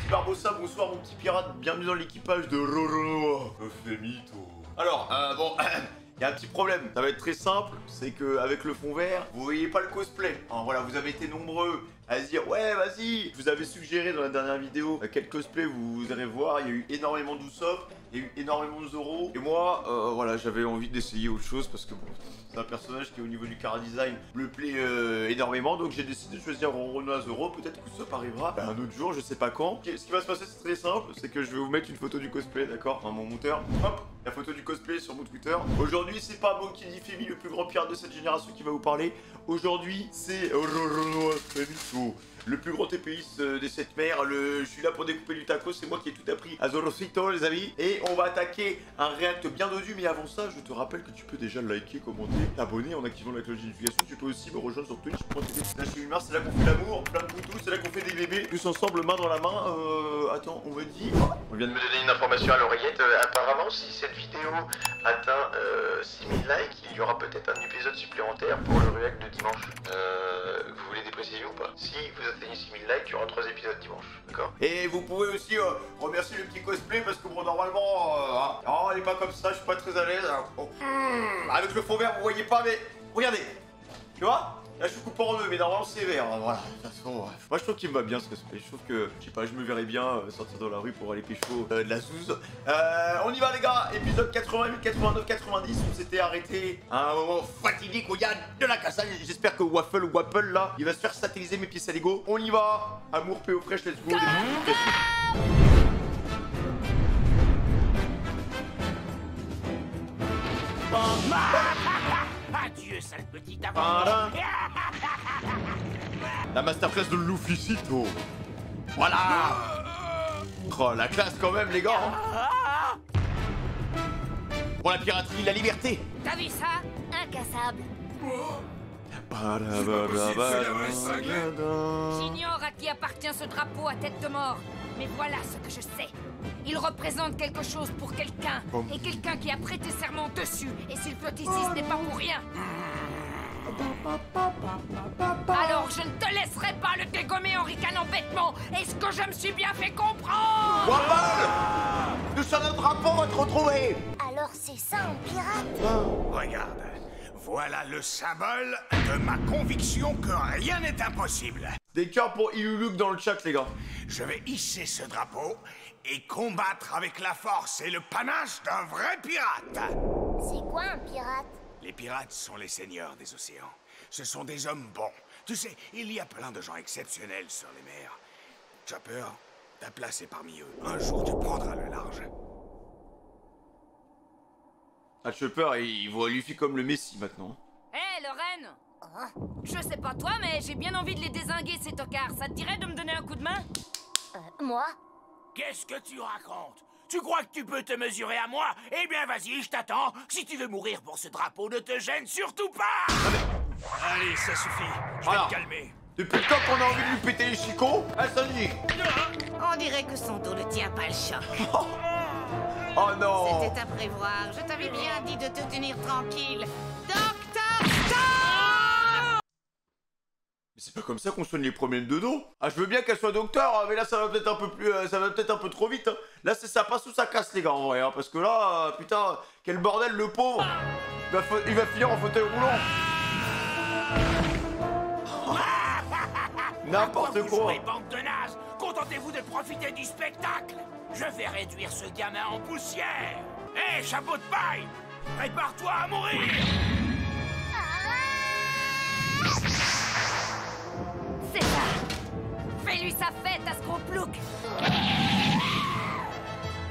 petit Barbossa, bonsoir mon petit pirate, bienvenue dans l'équipage de Roro. Femito. Alors, bon, il y a un petit problème, ça va être très simple, c'est que avec le fond vert, vous voyez pas le cosplay. Alors, voilà, vous avez été nombreux à se dire, ouais, vas-y. Je vous avais suggéré dans la dernière vidéo quel cosplay vous allez voir, il y a eu énormément d'Usopp, il y a eu énormément de Zoro. Et moi, voilà, j'avais envie d'essayer autre chose parce que bon, c'est un personnage qui au niveau du chara design me plaît énormément, donc j'ai décidé de choisir Roronoa Zoro. Peut-être que Usopp arrivera un autre jour, je sais pas quand. Ce qui va se passer, c'est très simple, c'est que je vais vous mettre une photo du cosplay, d'accord, mon monteur. Hop, la photo du cosplay sur mon Twitter. Aujourd'hui, c'est pas moi qui dit Femi, le plus grand pirate de cette génération, qui va vous parler. Aujourd'hui, c'est Roronoa Femito, le plus grand épéiste des 7 mers. Je suis là pour découper du taco, c'est moi qui ai tout appris à Zorocito, les amis. Et on va attaquer un react bien dodu, mais avant ça, je te rappelle que tu peux déjà liker, commenter, t'abonner en activant la cloche de notification. Tu peux aussi me rejoindre sur twitch.tv. Là, je suis humeur, c'est là qu'on fait l'amour, plein de poutous, c'est là qu'on fait des bébés. Tous ensemble, main dans la main. Attends, on me dit... On vient de me donner une information à l'oreillette. Apparemment, si cette vidéo atteint 6000 likes, il y aura peut-être un épisode supplémentaire pour le react de dimanche. Vous voulez des précisions ou pas? Si vous atteignez 6000 likes, il y aura 3 épisodes dimanche, d'accord? Et vous pouvez aussi remercier le petit cosplay parce que bon, normalement, oh, elle est pas comme ça, je suis pas très à l'aise. Oh. Avec le fond vert, vous voyez pas, mais regardez, tu vois? Là, je suis coupé en deux, mais normalement, c'est vert. Hein, voilà. De toute façon, moi, je trouve qu'il me va bien ce cosplay. Je trouve que, je sais pas, je me verrais bien sortir dans la rue pour aller pécho de la zouze. On y va, les gars. Épisode 88, 89, 90. On s'était arrêté à un moment fatidique où il y a de la castagne. J'espère que Waffle, là, il va se faire satelliser mes pieds à Lego. On y va. Amour, PO fraîche, let's go. Adieu, sale petit avant. La masterclass de Luffycito. Voilà. Oh, la classe quand même, les gars. Pour la piraterie, la liberté. T'as vu ça? Incassable. J'ignore à qui appartient ce drapeau à tête de mort, mais voilà ce que je sais. Il représente quelque chose pour quelqu'un, et quelqu'un qui a prêté serment dessus, et s'il flotte ici, ce n'est pas pour rien. Alors je ne te laisserai pas le dégommer en ricanant bêtement. Est-ce que je me suis bien fait comprendre? Waffle, nous sommes notre drapeau va te retrouver. Alors c'est ça un pirate? Regarde, voilà le symbole de ma conviction que rien n'est impossible. Des cœurs pour Iluluk dans le chat, les gars. Je vais hisser ce drapeau et combattre avec la force et le panache d'un vrai pirate. C'est quoi un pirate? Les pirates sont les seigneurs des océans. Ce sont des hommes bons. Tu sais, il y a plein de gens exceptionnels sur les mers. Chopper, ta place est parmi eux. Un jour, tu prendras le large. Ah, Chopper, il voit Luffy comme le Messi maintenant. Hé, Lorraine! Je sais pas toi, mais j'ai bien envie de les dézinguer, ces tocards. Ça te dirait de me donner un coup de main? Moi? Qu'est-ce que tu racontes? Tu crois que tu peux te mesurer à moi? Eh bien, vas-y, je t'attends. Si tu veux mourir pour ce drapeau, ne te gêne surtout pas. Allez, ça suffit. Je vais te calmer. Depuis le temps qu'on a envie de lui péter les chicots, elle s'en dit. On dirait que son dos ne tient pas le choc. Oh non. C'était à prévoir. Je t'avais bien dit de te tenir tranquille. Docteur Stone! Mais c'est pas comme ça qu'on soigne les problèmes de dos. Ah, je veux bien qu'elle soit docteur, mais là ça va peut-être un peu plus, ça va peut-être un peu trop vite. Hein. Là c'est ça passe ou ça casse les gars en vrai, hein, parce que là, putain, quel bordel le pauvre. Il va finir en fauteuil roulant. N'importe quoi. Bande de nazes, contentez-vous de profiter du spectacle. Je vais réduire ce gamin en poussière. Hé, chapeau de paille, prépare-toi à mourir. C'est ça! Fais-lui sa fête à ce gros plouc!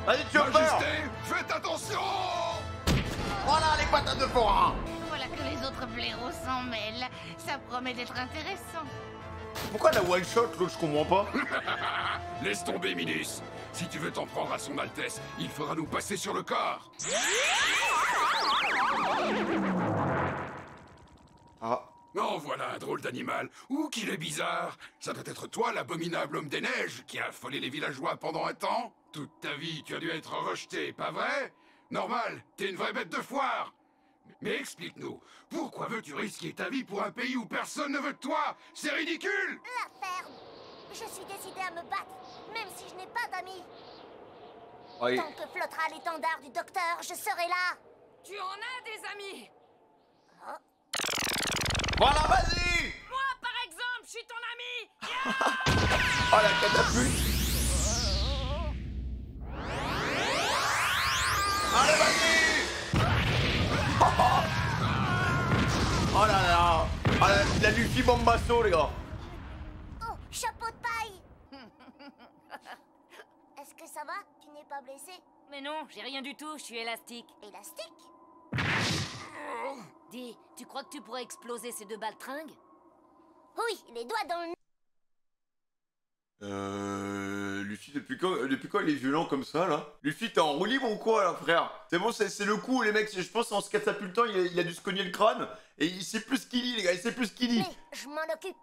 Allez, tu vas faire. Faites attention. Voilà les patates de forain. Voilà que les autres blaireaux s'en mêlent. Ça promet d'être intéressant. Pourquoi la one shot, l'autre, je comprends pas. Laisse tomber, Minus. Si tu veux t'en prendre à son Altesse, il faudra nous passer sur le corps. Ah. Oh, voilà un drôle d'animal. Ouh, qu'il est bizarre. Ça doit être toi, l'abominable homme des neiges, qui a affolé les villageois pendant un temps. Toute ta vie, tu as dû être rejeté, pas vrai? Normal, t'es une vraie bête de foire. Mais explique-nous, pourquoi veux-tu risquer ta vie pour un pays où personne ne veut de toi? C'est ridicule! La ferme! Je suis décidée à me battre, même si je n'ai Oui. Tant que flottera l'étendard du docteur, je serai là. Tu en as des amis. Voilà, vas-y. Moi, par exemple, je suis ton ami. Oh, la catapulte. Allez, vas-y. Oh là là. Oh, la Luffy Bombasso, les gars. Oh, chapeau de paille. Est-ce que ça va? Tu n'es pas blessé? Mais non, j'ai rien du tout, je suis élastique. Élastique? Dis, tu crois que tu pourrais exploser ces deux baltringues? Oui, les doigts dans le... Luffy, depuis quand il est violent comme ça, là? Luffy, t'es en roue libre ou quoi, là, frère? C'est bon, c'est le coup, les mecs, je pense, en se catapultant, il a dû se cogner le crâne, et il sait plus ce qu'il dit, les gars, il sait plus ce qu'il dit. Mais je m'en occupe.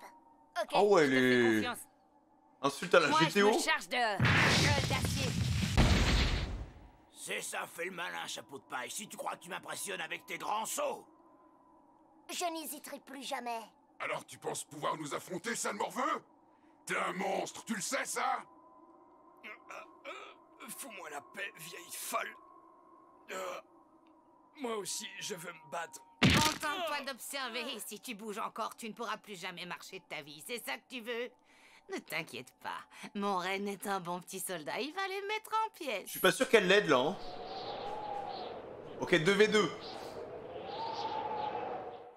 Ok, Ah ouais, je te fais confiance. Insulte à la Moi, GTO. je me charge de gueule d'acier. C'est ça, fais le malin, chapeau de paille, si tu crois que tu m'impressionnes avec tes grands sauts. Je n'hésiterai plus jamais. Alors tu penses pouvoir nous affronter, sale morveux? T'es un monstre, tu le sais, ça? Fous-moi la paix, vieille folle. Moi aussi, je veux me battre. Contente-toi d'observer. Si tu bouges encore, tu ne pourras plus jamais marcher de ta vie. C'est ça que tu veux? Ne t'inquiète pas. Mon reine est un bon petit soldat. Il va les mettre en Je pièces. suis pas sûr qu'elle l'aide, là, hein. Ok, 2v2.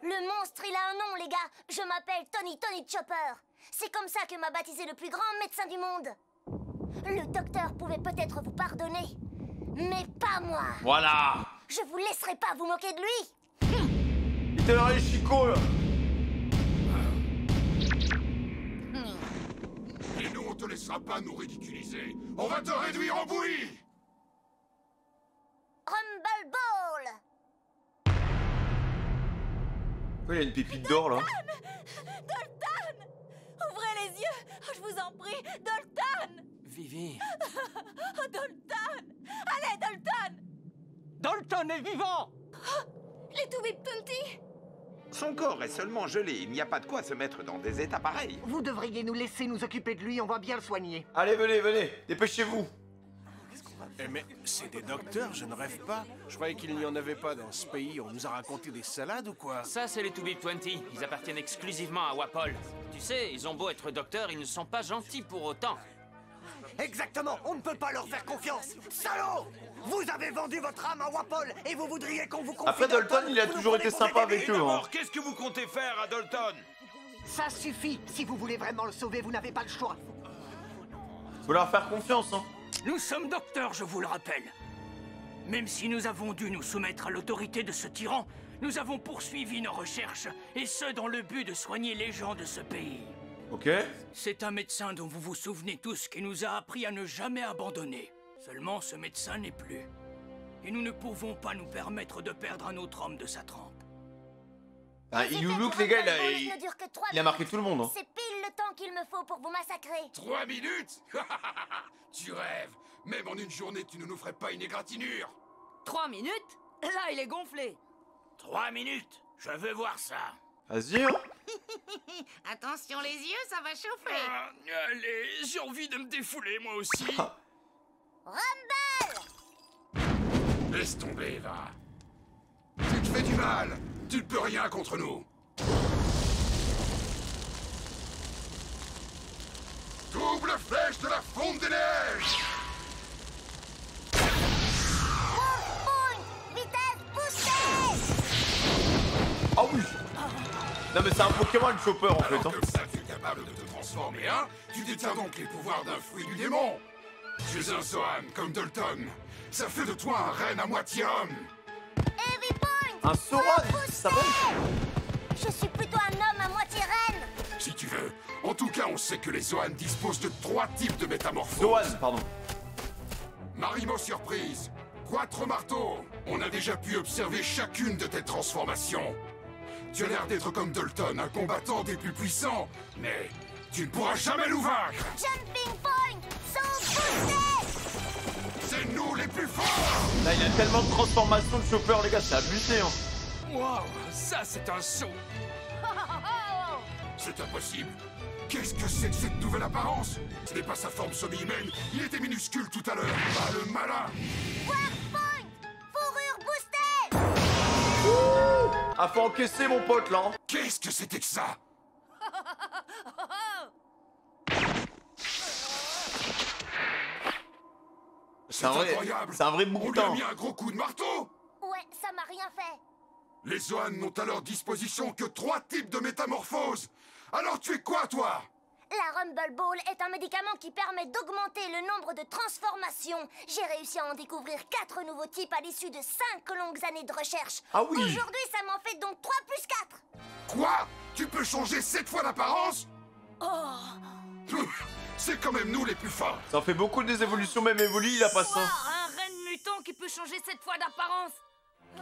Le monstre, il a un nom, les gars. Je m'appelle Tony Chopper. C'est comme ça que m'a baptisé le plus grand médecin du monde. Le docteur pouvait peut-être vous pardonner, mais pas moi. Voilà. Je vous laisserai pas vous moquer de lui. Il était dans les chicots, là. Et nous, on te laissera pas nous ridiculiser. On va te réduire en bouillie. Rumble Ball. Pourquoi il y a une pépite d'or, là? Doltan! Ouvrez les yeux! Oh, je vous en prie! Doltan! Vivi. Oh, Doltan! Allez, Doltan! Doltan est vivant! Les Too Big 20! Son corps est seulement gelé, il n'y a pas de quoi se mettre dans des états pareils. Vous devriez nous laisser nous occuper de lui, on va bien le soigner. Allez, venez, dépêchez-vous. Eh mais c'est des docteurs, je ne rêve pas. Je croyais qu'il n'y en avait pas dans ce pays. On nous a raconté des salades ou quoi? Ça, c'est les Too Big 20. Ils appartiennent exclusivement à Wapol. Tu sais, ils ont beau être docteurs, ils ne sont pas gentils pour autant. Exactement, on ne peut pas leur faire confiance. Salaud! Vous avez vendu votre âme à Wapol et vous voudriez qu'on vous confie. Après, Doltan, il a toujours été sympa avec eux, hein. Qu'est-ce que vous comptez faire à Doltan? Ça suffit. Si vous voulez vraiment le sauver, vous n'avez pas le choix. Faut leur faire confiance, hein. Nous sommes docteurs, je vous le rappelle. Même si nous avons dû nous soumettre à l'autorité de ce tyran, nous avons poursuivi nos recherches, et ce dans le but de soigner les gens de ce pays. Ok. C'est un médecin dont vous vous souvenez tous qui nous a appris à ne jamais abandonner. Seulement, ce médecin n'est plus. Et nous ne pouvons pas nous permettre de perdre un autre homme de sa trempe. Ah, Les You effets Look, du les gars, Rumble Ball il ne durent que 3 a marqué minutes. tout le monde, hein. C'est pile le temps qu'il me faut pour vous massacrer. 3 minutes? Tu rêves. Même en une journée, tu ne nous ferais pas une égratignure. 3 minutes? Là, il est gonflé. 3 minutes, je veux voir ça. Vas-y, hein. Attention les yeux, ça va chauffer. Allez, j'ai envie de me défouler moi aussi. Rumble! Laisse tomber, va. Tu te fais du mal. Tu ne peux rien contre nous. Double flèche de la fonte des neiges. Vitesse boostée! Ah oui. Non, mais c'est un Pokémon, le Chopper, en fait, Alors hein. comme ça, tu es capable de te transformer, hein? Tu détiens donc les pouvoirs d'un fruit du démon. Tu es un Zoan, comme Doltan. Ça fait de toi un reine à moitié homme. Heavy Point! Un Sauron, ça va? Je suis plutôt un homme à moitié reine! Si tu veux. En tout cas, on sait que les Zoan disposent de 3 types de métamorphoses. Zoan, pardon. Marimo surprise. Quattro marteaux. On a déjà pu observer chacune de tes transformations. Tu as l'air d'être comme Doltan, un combattant des plus puissants. Mais tu ne pourras jamais nous vaincre. Jumping Point! Saut boosté! C'est nous les plus forts. Là, il y a tellement de transformations de Chopper, les gars, c'est abusé, hein. Waouh, ça c'est un saut. C'est impossible. Qu'est-ce que c'est que cette nouvelle apparence? Ce n'est pas sa forme semi-humaine, il était minuscule tout à l'heure. Ah, le malin! Warpoint! Fourrure boostée! Ah, faut encaisser mon pote là. Qu'est-ce que c'était que ça? C'est un vrai On lui a boutin. mis un gros coup de marteau! Ouais, ça m'a rien fait. Les Zoans n'ont à leur disposition que 3 types de métamorphoses. Alors tu es quoi, toi? La Rumble Ball est un médicament qui permet d'augmenter le nombre de transformations. J'ai réussi à en découvrir 4 nouveaux types à l'issue de 5 longues années de recherche. Ah oui. Aujourd'hui, ça m'en fait donc 3 plus 4. Quoi? Tu peux changer 7 fois d'apparence? C'est quand même nous les plus forts. Ça fait beaucoup des évolutions, même Evoli, il a pas ça. Un reine mutant qui peut changer 7 fois d'apparence.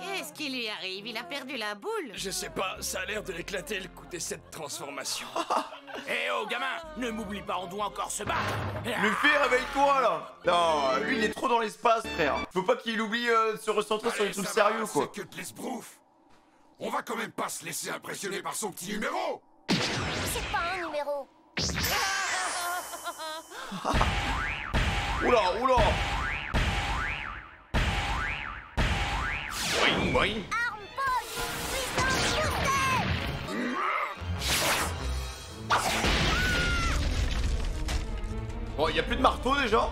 Qu'est-ce qui lui arrive? Il a perdu la boule? Je sais pas, ça a l'air de l'éclater le coup des 7 transformations. Eh oh, gamin, ne m'oublie pas, on doit encore se battre. Luffy, réveille-toi là. Non, lui il est trop dans l'espace, frère. Faut pas qu'il oublie de se recentrer sur les trucs sérieux, quoi. C'est que de l'esbrouf. On va quand même pas se laisser impressionner par son petit numéro. C'est pas un numéro. Oula, oula. Boing, boing. Arme Paul! Puissance boostée! Bon, y a plus de marteau déjà.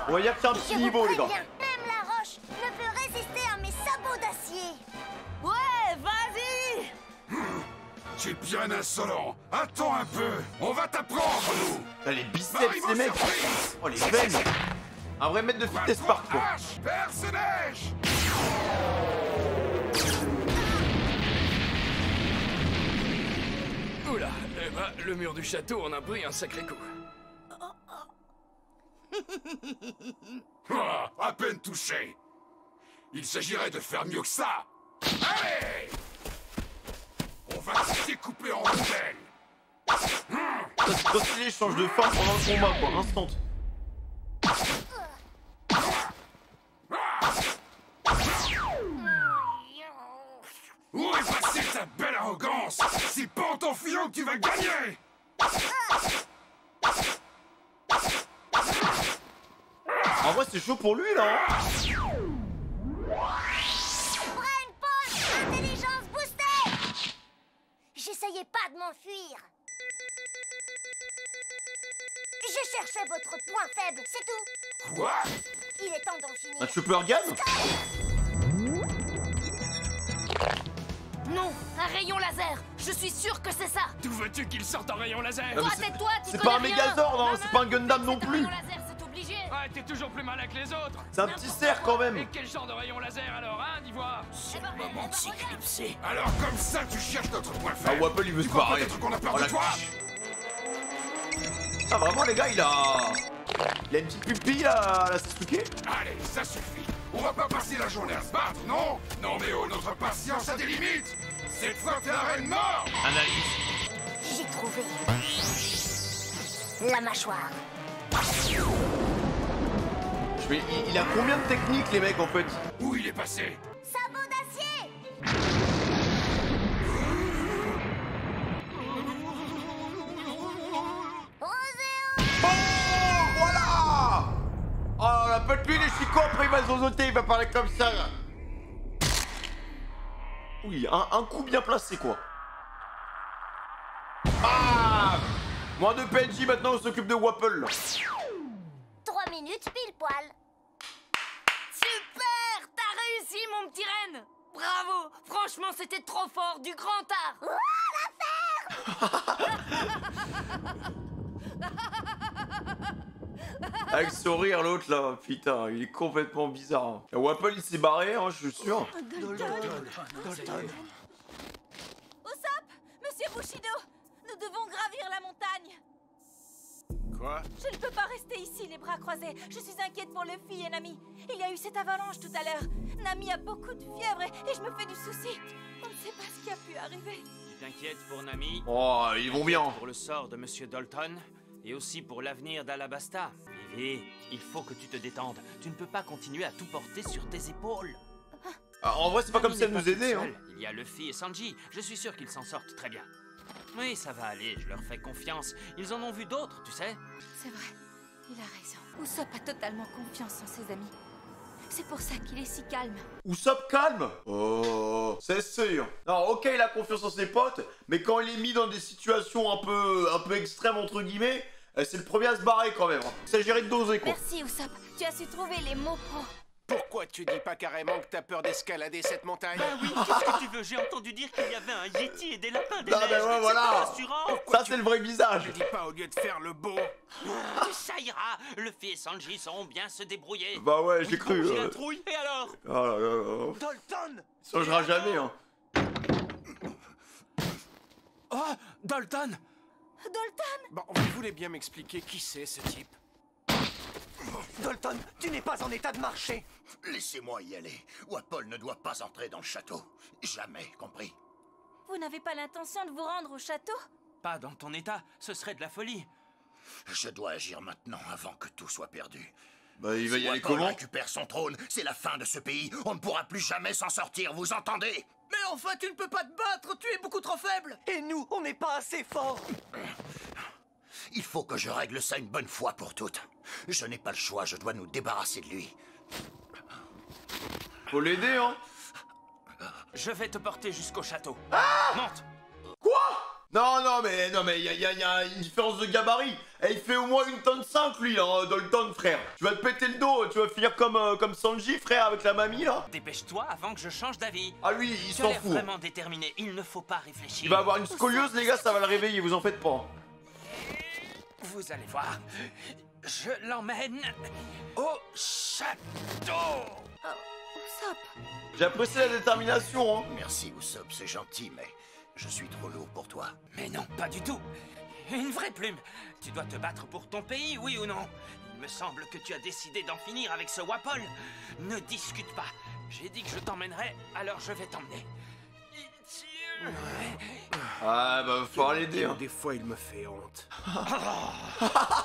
Ouais, y a que c'est un petit niveau, les gars. Même la roche ne peut résister à mes sabots d'acier. Ouais, vas-y! Tu es bien insolent. Attends un peu. On va t'apprendre, nous. Là, les biceps, ces mecs. Oh, les veines. Un vrai maître de fitness park, quoi. Perce-neige. Oula, eh ben, le mur du château en a pris un sacré coup. Ah, à peine touché. Il s'agirait de faire mieux que ça. Allez! On va se découper en rondelles. C'est trop stylé, je change de forme pendant le combat, quoi. Instant. Où est passée ta belle arrogance? C'est pas en t'enfilant que tu vas gagner! En vrai, c'est chaud pour lui, là. Brain Paul! Intelligence boostée! J'essayais pas de m'enfuir. Je cherchais votre point faible, c'est tout. Quoi? Il est temps d'en finir. Un super organe? Non, un rayon laser. Je suis sûr que c'est ça. D'où veux-tu qu'il sorte en rayon laser? Non, Toi, mais tais-toi, tu c'est connais pas un rien. Megazord, hein, c'est pas un Gundam non C'est un plus. rayon laser, c'est obligé. Ouais, t'es toujours plus malin que les autres. C'est un petit cerf, quand Et même. quel genre de rayon laser alors, hein, d'Ivoire? C'est le moment de s'éclipser. Alors comme ça, tu cherches notre point Ah, faible. Wapple, il veut Tu se crois barrer. peut-être qu'on a peur Oh, de la toi? vache. Ah, vraiment, les gars, il a une petite pupille, là, la Sasuke. Allez, ça suffit. On va pas passer la journée à se battre, non? Non mais oh, notre patience a des limites. Cette fois, t'es la reine mort. Analyse. J'ai trouvé. La mâchoire. Il a combien de techniques, les mecs, en fait? Où il est passé? Sabot d'acier! Roséo! Oh, voilà. Oh, la pote lui, les chicots, après il va zozoter, il va parler comme ça, là. Oui, un coup bien placé, quoi. Ah! Moins de PNJ, maintenant on s'occupe de Wapple, là. 3 minutes pile poil. Super! T'as réussi, mon petit reine. Bravo. Franchement, c'était trop fort, du grand art. Avec ce rire, l'autre, là, putain, il est complètement bizarre. Hein. Et Wapple, il s'est barré, hein, je suis sûr. Usopp! Monsieur Bushido! Nous devons gravir la montagne! Quoi? Je ne peux pas rester ici, les bras croisés. Je suis inquiète pour Luffy et Nami. Il y a eu cette avalanche tout à l'heure. Nami a beaucoup de fièvre et je me fais du souci. On ne sait pas ce qui a pu arriver. Tu t'inquiètes pour Nami? Oh, ils vont bien. Pour le sort de Monsieur Dalton et aussi pour l'avenir d'Alabasta. Vivi, il faut que tu te détendes. Tu ne peux pas continuer à tout porter sur tes épaules. Ah, en vrai, c'est pas comme si elle nous aidait, hein. Il y a Luffy et Sanji. Je suis sûr qu'ils s'en sortent très bien. Oui, ça va aller, je leur fais confiance. Ils en ont vu d'autres, tu sais. C'est vrai, il a raison. Usopp a totalement confiance en ses amis. C'est pour ça qu'il est si calme. Usopp calme? Oh, c'est sûr. Non, ok, il a confiance en ses potes, mais quand il est mis dans des situations un peu extrêmes, entre guillemets, c'est le premier à se barrer quand même. Il s'agirait de doser, quoi. Merci Usopp, tu as su trouver les mots pro. Pourquoi tu dis pas carrément que t'as peur d'escalader cette montagne? Ah oui, qu'est-ce que tu veux? J'ai entendu dire qu'il y avait un Yeti et des lapins des neiges. mais ouais, voilà. C'est pas rassurant. Ça, c'est le vrai visage. Je dis pas au lieu de faire le beau. Ça ira. Luffy et Sanji sauront bien se débrouiller. Bah ouais, j'ai cru. J'ai un trouille. Et alors? Oh là là. Dalton! Ça changera jamais, hein. Oh, Dalton! Dalton! Bon, vous voulez bien m'expliquer qui c'est, ce type? Dalton, tu n'es pas en état de marcher. Laissez-moi y aller. Wapol ne doit pas entrer dans le château. Jamais, compris? Vous n'avez pas l'intention de vous rendre au château? Pas dans ton état, ce serait de la folie. Je dois agir maintenant avant que tout soit perdu. Bah, il va y aller Wapol comment? récupère son trône, c'est la fin de ce pays. On ne pourra plus jamais s'en sortir, vous entendez? Mais enfin, tu ne peux pas te battre, tu es beaucoup trop faible. Et nous, on n'est pas assez forts. Il faut que je règle ça une bonne fois pour toutes. Je n'ai pas le choix, je dois nous débarrasser de lui. Faut l'aider, hein. Je vais te porter jusqu'au château. Monte! Quoi? Non, mais il y a une différence de gabarit. Et il fait au moins 1,5 tonne, lui, hein, Dalton, frère. Tu vas te péter le dos, tu vas finir comme Sanji, frère, avec la mamie, là. Dépêche-toi avant que je change d'avis. Ah, lui, il Tu s'en as l'air fout. vraiment déterminé, il ne faut pas réfléchir. Il va avoir une scoliose, les gars, ça va le réveiller, vous en faites pas. Vous allez voir. Je l'emmène au château. Usopp! J'apprécie la détermination, hein. Merci, Usopp, c'est gentil, mais je suis trop lourd pour toi. Mais non, pas du tout. Une vraie plume. Tu dois te battre pour ton pays, oui ou non? Il me semble que tu as décidé d'en finir avec ce Wapol. Ne discute pas. J'ai dit que je t'emmènerais, alors je vais t'emmener. Ah, bah, faut l'aider, hein. Des fois, il me fait honte.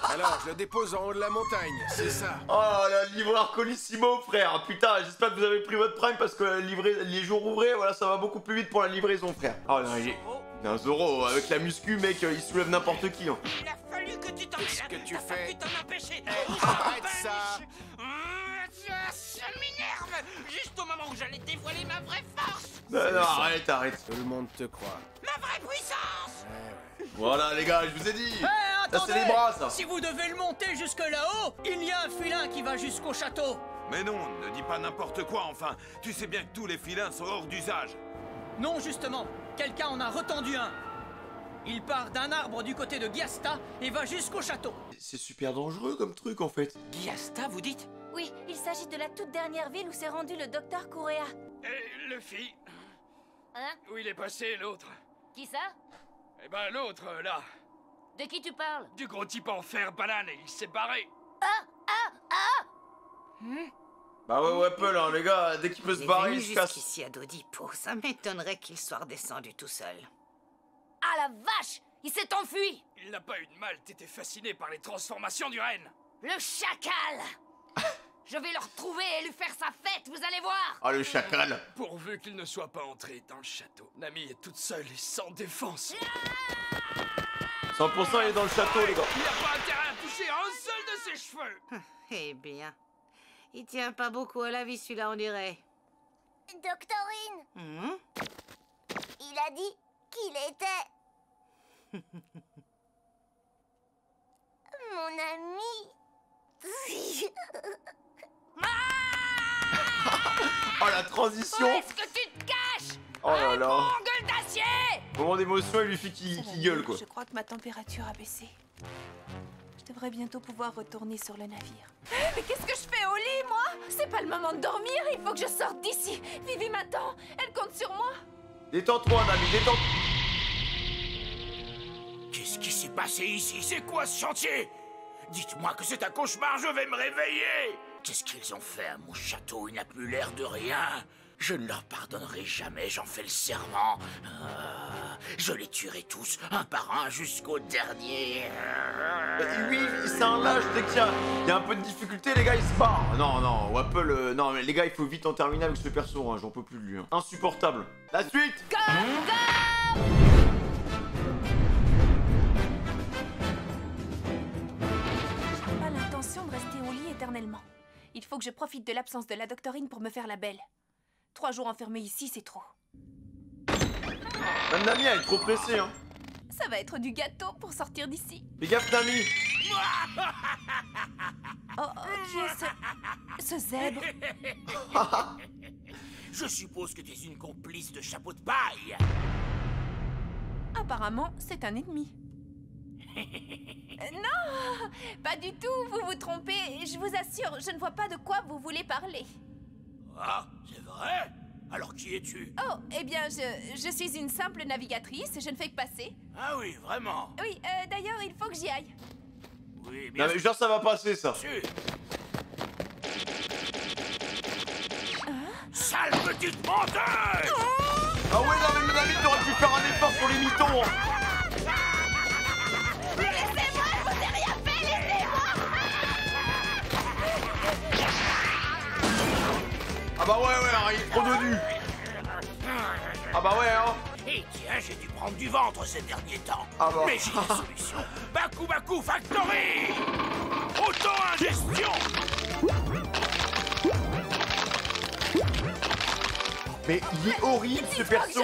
Alors, je le dépose en haut de la montagne, c'est ça? Oh, la livreur Colissimo, frère. Putain, j'espère que vous avez pris votre prime parce que les jours ouvrés, voilà, ça va beaucoup plus vite pour la livraison, frère. Oh, non, il est un Zoro, avec la muscu, mec, il soulève n'importe qui, hein. Il a fallu que tu t'en Qu'est-ce que tu fais? t'en empêcher. Arrête ça! Ça m'énerve. Juste au moment où j'allais dévoiler ma vraie force. Non, arrête. Tout le monde te croit. Ma vraie puissance. Voilà, les gars, je vous ai dit. Ça, Attendez, c'est les bras, ça. Si vous devez le monter jusque là-haut, il y a un filin qui va jusqu'au château. Mais non, ne dis pas n'importe quoi, enfin. Tu sais bien que tous les filins sont hors d'usage. Non, justement, quelqu'un en a retendu un. Il part d'un arbre du côté de Gyasta et va jusqu'au château. C'est super dangereux comme truc, en fait. Gyasta, vous dites? Oui, il s'agit de la toute dernière ville où s'est rendu le docteur Kurea. Et Luffy? Hein? Où il est passé, l'autre? Qui ça? Eh ben, l'autre, là. De qui tu parles? Du gros type en fer banane, et il s'est barré. Bah ouais, Wapol, hein, les gars, dès qu'il peut se barrer, il se casse. Jusqu'ici à Dodipo, ça m'étonnerait qu'il soit redescendu tout seul. Ah la vache! Il s'est enfui! Il n'a pas eu de mal, t'étais fasciné par les transformations du renne. Le chacal! Je vais le retrouver et lui faire sa fête, vous allez voir! Ah, le chacal. Pourvu qu'il ne soit pas entré dans le château. Nami est toute seule et sans défense. 100% il est dans le château, les gars. Il n'a pas intérêt à toucher un seul de ses cheveux. Eh bien, il tient pas beaucoup à la vie, celui-là, on dirait. Doctorine, il a dit qu'il était... mon ami. Oh, la transition. Où est-ce que tu te caches? Oh là là. Gueule d'acier! Moment d'émotion, il lui fait qu'il gueule, quoi. Je crois que ma température a baissé. Je devrais bientôt pouvoir retourner sur le navire. Mais qu'est-ce que je fais au lit, moi? C'est pas le moment de dormir, il faut que je sorte d'ici. Vivi m'attend, elle compte sur moi. Détends-toi, Nami, détends. Qu'est-ce qui s'est passé ici? C'est quoi ce chantier? Dites-moi que c'est un cauchemar, je vais me réveiller. Qu'est-ce qu'ils ont fait à mon château? Il n'a plus l'air de rien. Je ne leur pardonnerai jamais, j'en fais le serment. Je les tuerai tous, un par un, jusqu'au dernier. Oui, c'est un lâche, dès qu'il y a un peu de difficulté, les gars, il se barre. Non, non, Wapol, non, mais les gars, il faut vite en terminer avec ce perso, hein, j'en peux plus de lui. Hein. Insupportable. La suite. J'ai pas l'intention de rester au lit éternellement. Il faut que je profite de l'absence de la doctorine pour me faire la belle. 3 jours enfermés ici, c'est trop. Même Nami, elle est trop pressée, hein. Ça va être du gâteau pour sortir d'ici. Fais gaffe, Nami. Oh, qui est ce zèbre? Je suppose que tu es une complice de chapeau de paille. Apparemment, c'est un ennemi. Non, pas du tout, vous vous trompez. Je vous assure, je ne vois pas de quoi vous voulez parler. Ah, c'est vrai? Alors qui es-tu? Oh, eh bien, je suis une simple navigatrice, je ne fais que passer. Ah oui, vraiment? Oui, d'ailleurs, il faut que j'y aille. Oui, bien Non mais genre ça va passer, ça. Sale petite menteuse! Ah ouais, non mais Nami, t'aurais pu faire un effort sur les mitons. Hein. Laissez-moi, je vous ai rien fait, laissez-moi! Ah bah ouais, il est trop dodu. Ah bah ouais, hein. Et tiens, j'ai dû prendre du ventre ces derniers temps. Ah bah. Mais j'ai la solution. Baku Factory! Auto-ingestion! Mais il est horrible ce perso.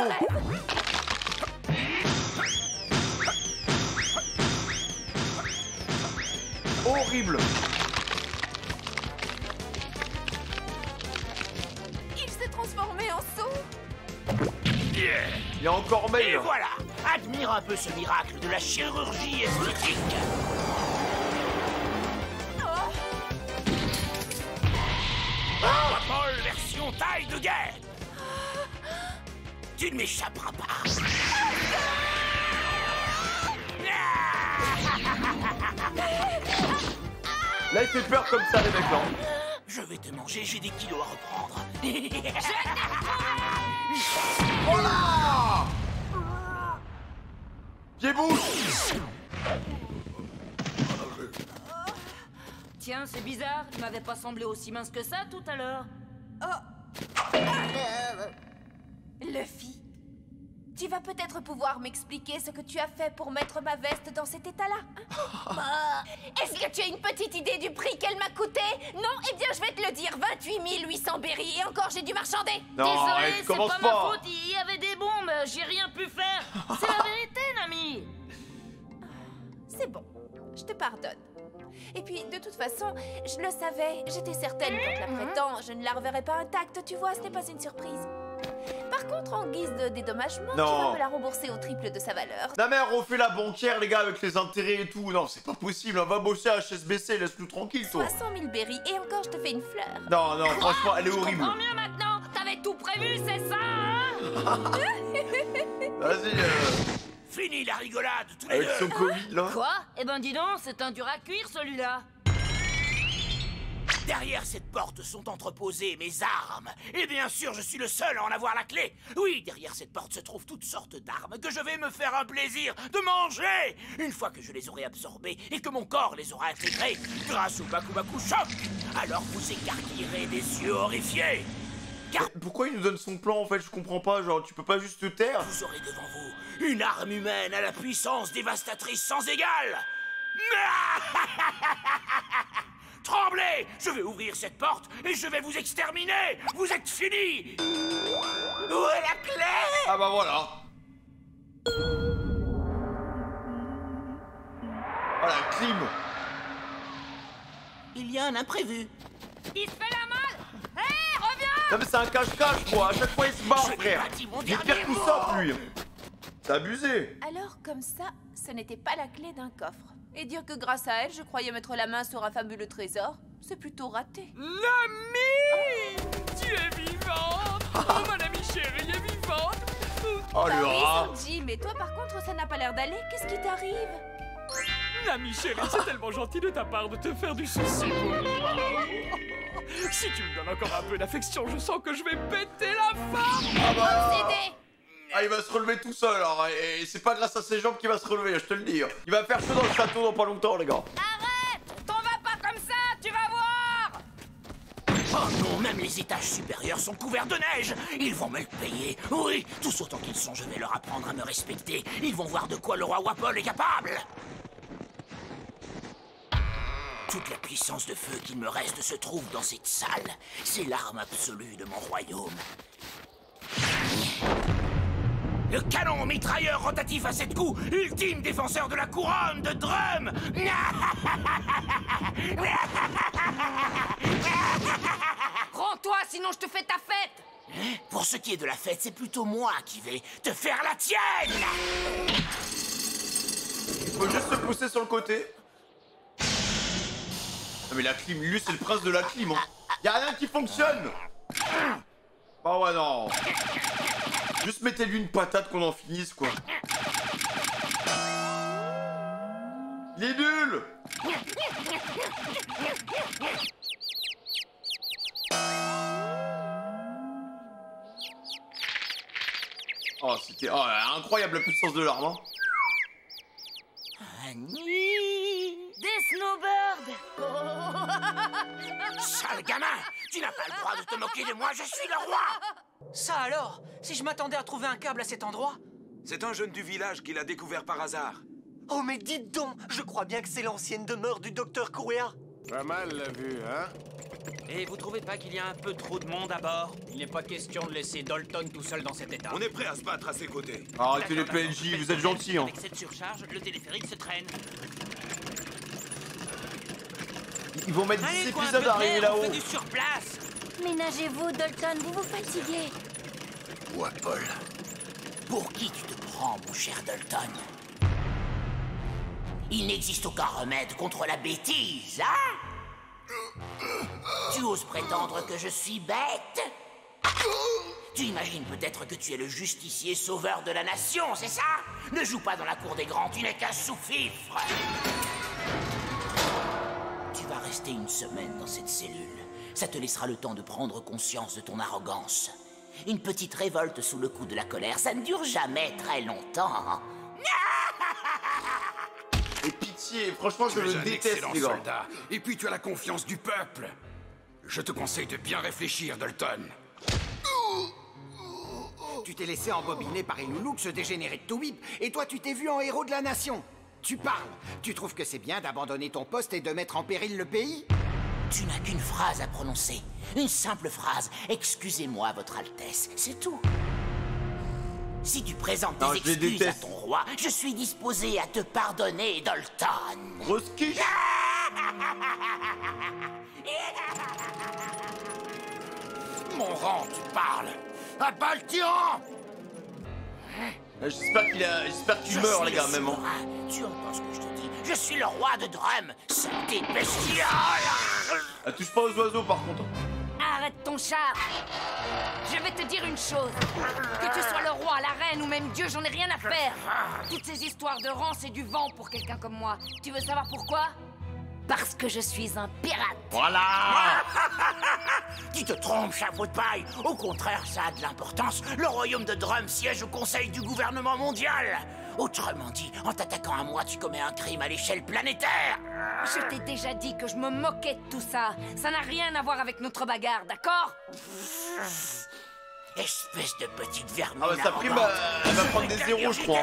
Horrible. Il s'est transformé en sceau. Il est encore mail. Et voilà! Admire un peu ce miracle de la chirurgie esthétique. Wapol version taille de guerre. Tu ne m'échapperas pas. Là il fait peur comme ça les mecs là. Je vais te manger, j'ai des kilos à reprendre. Oh là! Pied-bouche! Tiens, c'est bizarre, il m'avait pas semblé aussi mince que ça tout à l'heure. Oh. Luffy, tu vas peut-être pouvoir m'expliquer ce que tu as fait pour mettre ma veste dans cet état-là, hein? Est-ce que tu as une petite idée du prix qu'elle m'a coûté? Non? Eh bien, je vais te le dire, 28 800 berries, et encore j'ai dû marchander. Non, désolé, c'est commence pas ma faute, il y avait des bombes, j'ai rien pu faire. C'est la vérité, Nami. C'est bon, je te pardonne. Et puis, de toute façon, je le savais, j'étais certaine qu'en te la prêtant, je ne la reverrais pas intacte, tu vois, ce n'est pas une surprise. Par contre, en guise de dédommagement, tu vas me la rembourser au triple de sa valeur. La mère refait la banquière, les gars, avec les intérêts et tout. Non, c'est pas possible, on va bosser à HSBC, laisse-nous tranquille, toi. 300 000 berries, et encore, je te fais une fleur. Non, non, franchement, elle est horrible. Je comprends mieux maintenant. T'avais tout prévu, c'est ça, hein? Vas-y, Fini la rigolade, tous les avec deux. son Covid, là. Quoi? Eh ben dis donc, c'est un dur à cuire, celui-là. Derrière cette porte sont entreposées mes armes. Et bien sûr, je suis le seul à en avoir la clé. Oui, derrière cette porte se trouvent toutes sortes d'armes que je vais me faire un plaisir de manger. Une fois que je les aurai absorbées et que mon corps les aura intégrées grâce au Baku Choc, alors vous écarquillerez des yeux horrifiés. Car Pourquoi il nous donne son plan, en fait? Je comprends pas, genre, tu peux pas juste te taire? vous aurez devant vous une arme humaine à la puissance dévastatrice sans égale. Tremblez! Je vais ouvrir cette porte et je vais vous exterminer! Vous êtes finis! Où est la clé? Ah bah voilà. Voilà, clim. Il y a un imprévu. Il se fait la malle. Hé, reviens! Non mais c'est un cache-cache, quoi. À chaque fois, il se barre, Je frère. bâtis mon Il est dernier pire tout mot. ça, lui. C'est abusé. Alors, comme ça, ce n'était pas la clé d'un coffre. Et dire que grâce à elle, je croyais mettre la main sur un fabuleux trésor, c'est plutôt raté. L'ami! Tu es vivante! Oh, mon amie chérie est vivante! Oh, le rat. Oui, Sanji, mais toi, par contre, ça n'a pas l'air d'aller. Qu'est-ce qui t'arrive? L'ami chéri, c'est tellement gentil de ta part de te faire du souci pour moi. Si tu me donnes encore un peu d'affection, je sens que je vais péter la forme. Ah bah... Ah, il va se relever tout seul, alors, et c'est pas grâce à ses jambes qu'il va se relever, je te le dis. Il va faire chaud dans le château dans pas longtemps, les gars. Arrête! T'en vas pas comme ça, tu vas voir! Oh non, même les étages supérieurs sont couverts de neige. Ils vont me le payer. Oui, tous autant qu'ils sont, je vais leur apprendre à me respecter. Ils vont voir de quoi le roi Wapol est capable. Toute la puissance de feu qu'il me reste se trouve dans cette salle. C'est l'arme absolue de mon royaume. Le canon mitrailleur rotatif à 7 coups, ultime défenseur de la couronne de Drum. Rends-toi, sinon je te fais ta fête. Pour ce qui est de la fête, c'est plutôt moi qui vais te faire la tienne. Faut juste se pousser sur le côté. Non mais la clim, lui c'est le prince de la clim. Hein. Y'a rien qui fonctionne. Oh ouais non. Juste mettez-lui une patate qu'on en finisse quoi. Il est nul. Oh c'était incroyable la puissance de l'arme hein. Des snowbirds. Sale gamin, tu n'as pas le droit de te moquer de moi, je suis le roi. Ça alors? Si je m'attendais à trouver un câble à cet endroit? C'est un jeune du village qui l'a découvert par hasard. Oh mais dites donc, je crois bien que c'est l'ancienne demeure du docteur Couéa. Pas mal la vue, hein? Et vous trouvez pas qu'il y a un peu trop de monde à bord? Il n'est pas question de laisser Dalton tout seul dans cet état. On est prêt à se battre à ses côtés. Arrêtez les PNJ, vous êtes gentils hein. Avec cette surcharge, le téléphérique se traîne. Ils vont mettre 10 Allez, quoi, épisodes à arriver on là-haut. fait du surplace. Ménagez-vous, Dalton, vous vous fatiguez. Wapol, pour qui tu te prends, mon cher Dalton? Il n'existe aucun remède contre la bêtise, hein? Tu oses prétendre que je suis bête? Tu imagines peut-être que tu es le justicier sauveur de la nation, c'est ça? Ne joue pas dans la cour des grands, tu n'es qu'un sous-fifre. Tu vas rester une semaine dans cette cellule. Ça te laissera le temps de prendre conscience de ton arrogance. Une petite révolte sous le coup de la colère, ça ne dure jamais très longtemps. Et pitié, franchement je Tu es le un déteste excellent les gars. soldat. Et puis tu as la confiance du peuple. Je te conseille de bien réfléchir, Dalton. Tu t'es laissé embobiner par Iloulou, ce dégénéré de Toubib, et toi tu t'es vu en héros de la nation. Tu parles. Tu trouves que c'est bien d'abandonner ton poste et de mettre en péril le pays? Tu n'as qu'une phrase à prononcer. Une simple phrase. Excusez-moi, Votre Altesse. C'est tout. Si tu présentes Non, des je les excuses à déteste. ton roi, je suis disposé à te pardonner, Dalton. Grosse quiche. Mon rang, tu parles. À bas le tyran. J'espère qu'il meurt les gars même. Hein. Tu entends ce que je te dis? Je suis le roi de Drum. Saleté bestiale. Touche pas aux oiseaux par contre. Arrête ton char. Je vais te dire une chose. Que tu sois le roi, la reine ou même Dieu, j'en ai rien à faire. Toutes ces histoires de rang, c'est du vent pour quelqu'un comme moi. Tu veux savoir pourquoi? Parce que je suis un pirate. Voilà. Tu te trompes, chapeau de paille. Au contraire, ça a de l'importance. Le royaume de Drum siège au conseil du gouvernement mondial. Autrement dit, en t'attaquant à moi, tu commets un crime à l'échelle planétaire. Je t'ai déjà dit que je me moquais de tout ça. Ça n'a rien à voir avec notre bagarre, d'accord? Espèce de petite vermine. Ah bah sa prime elle va prendre des zéros je crois.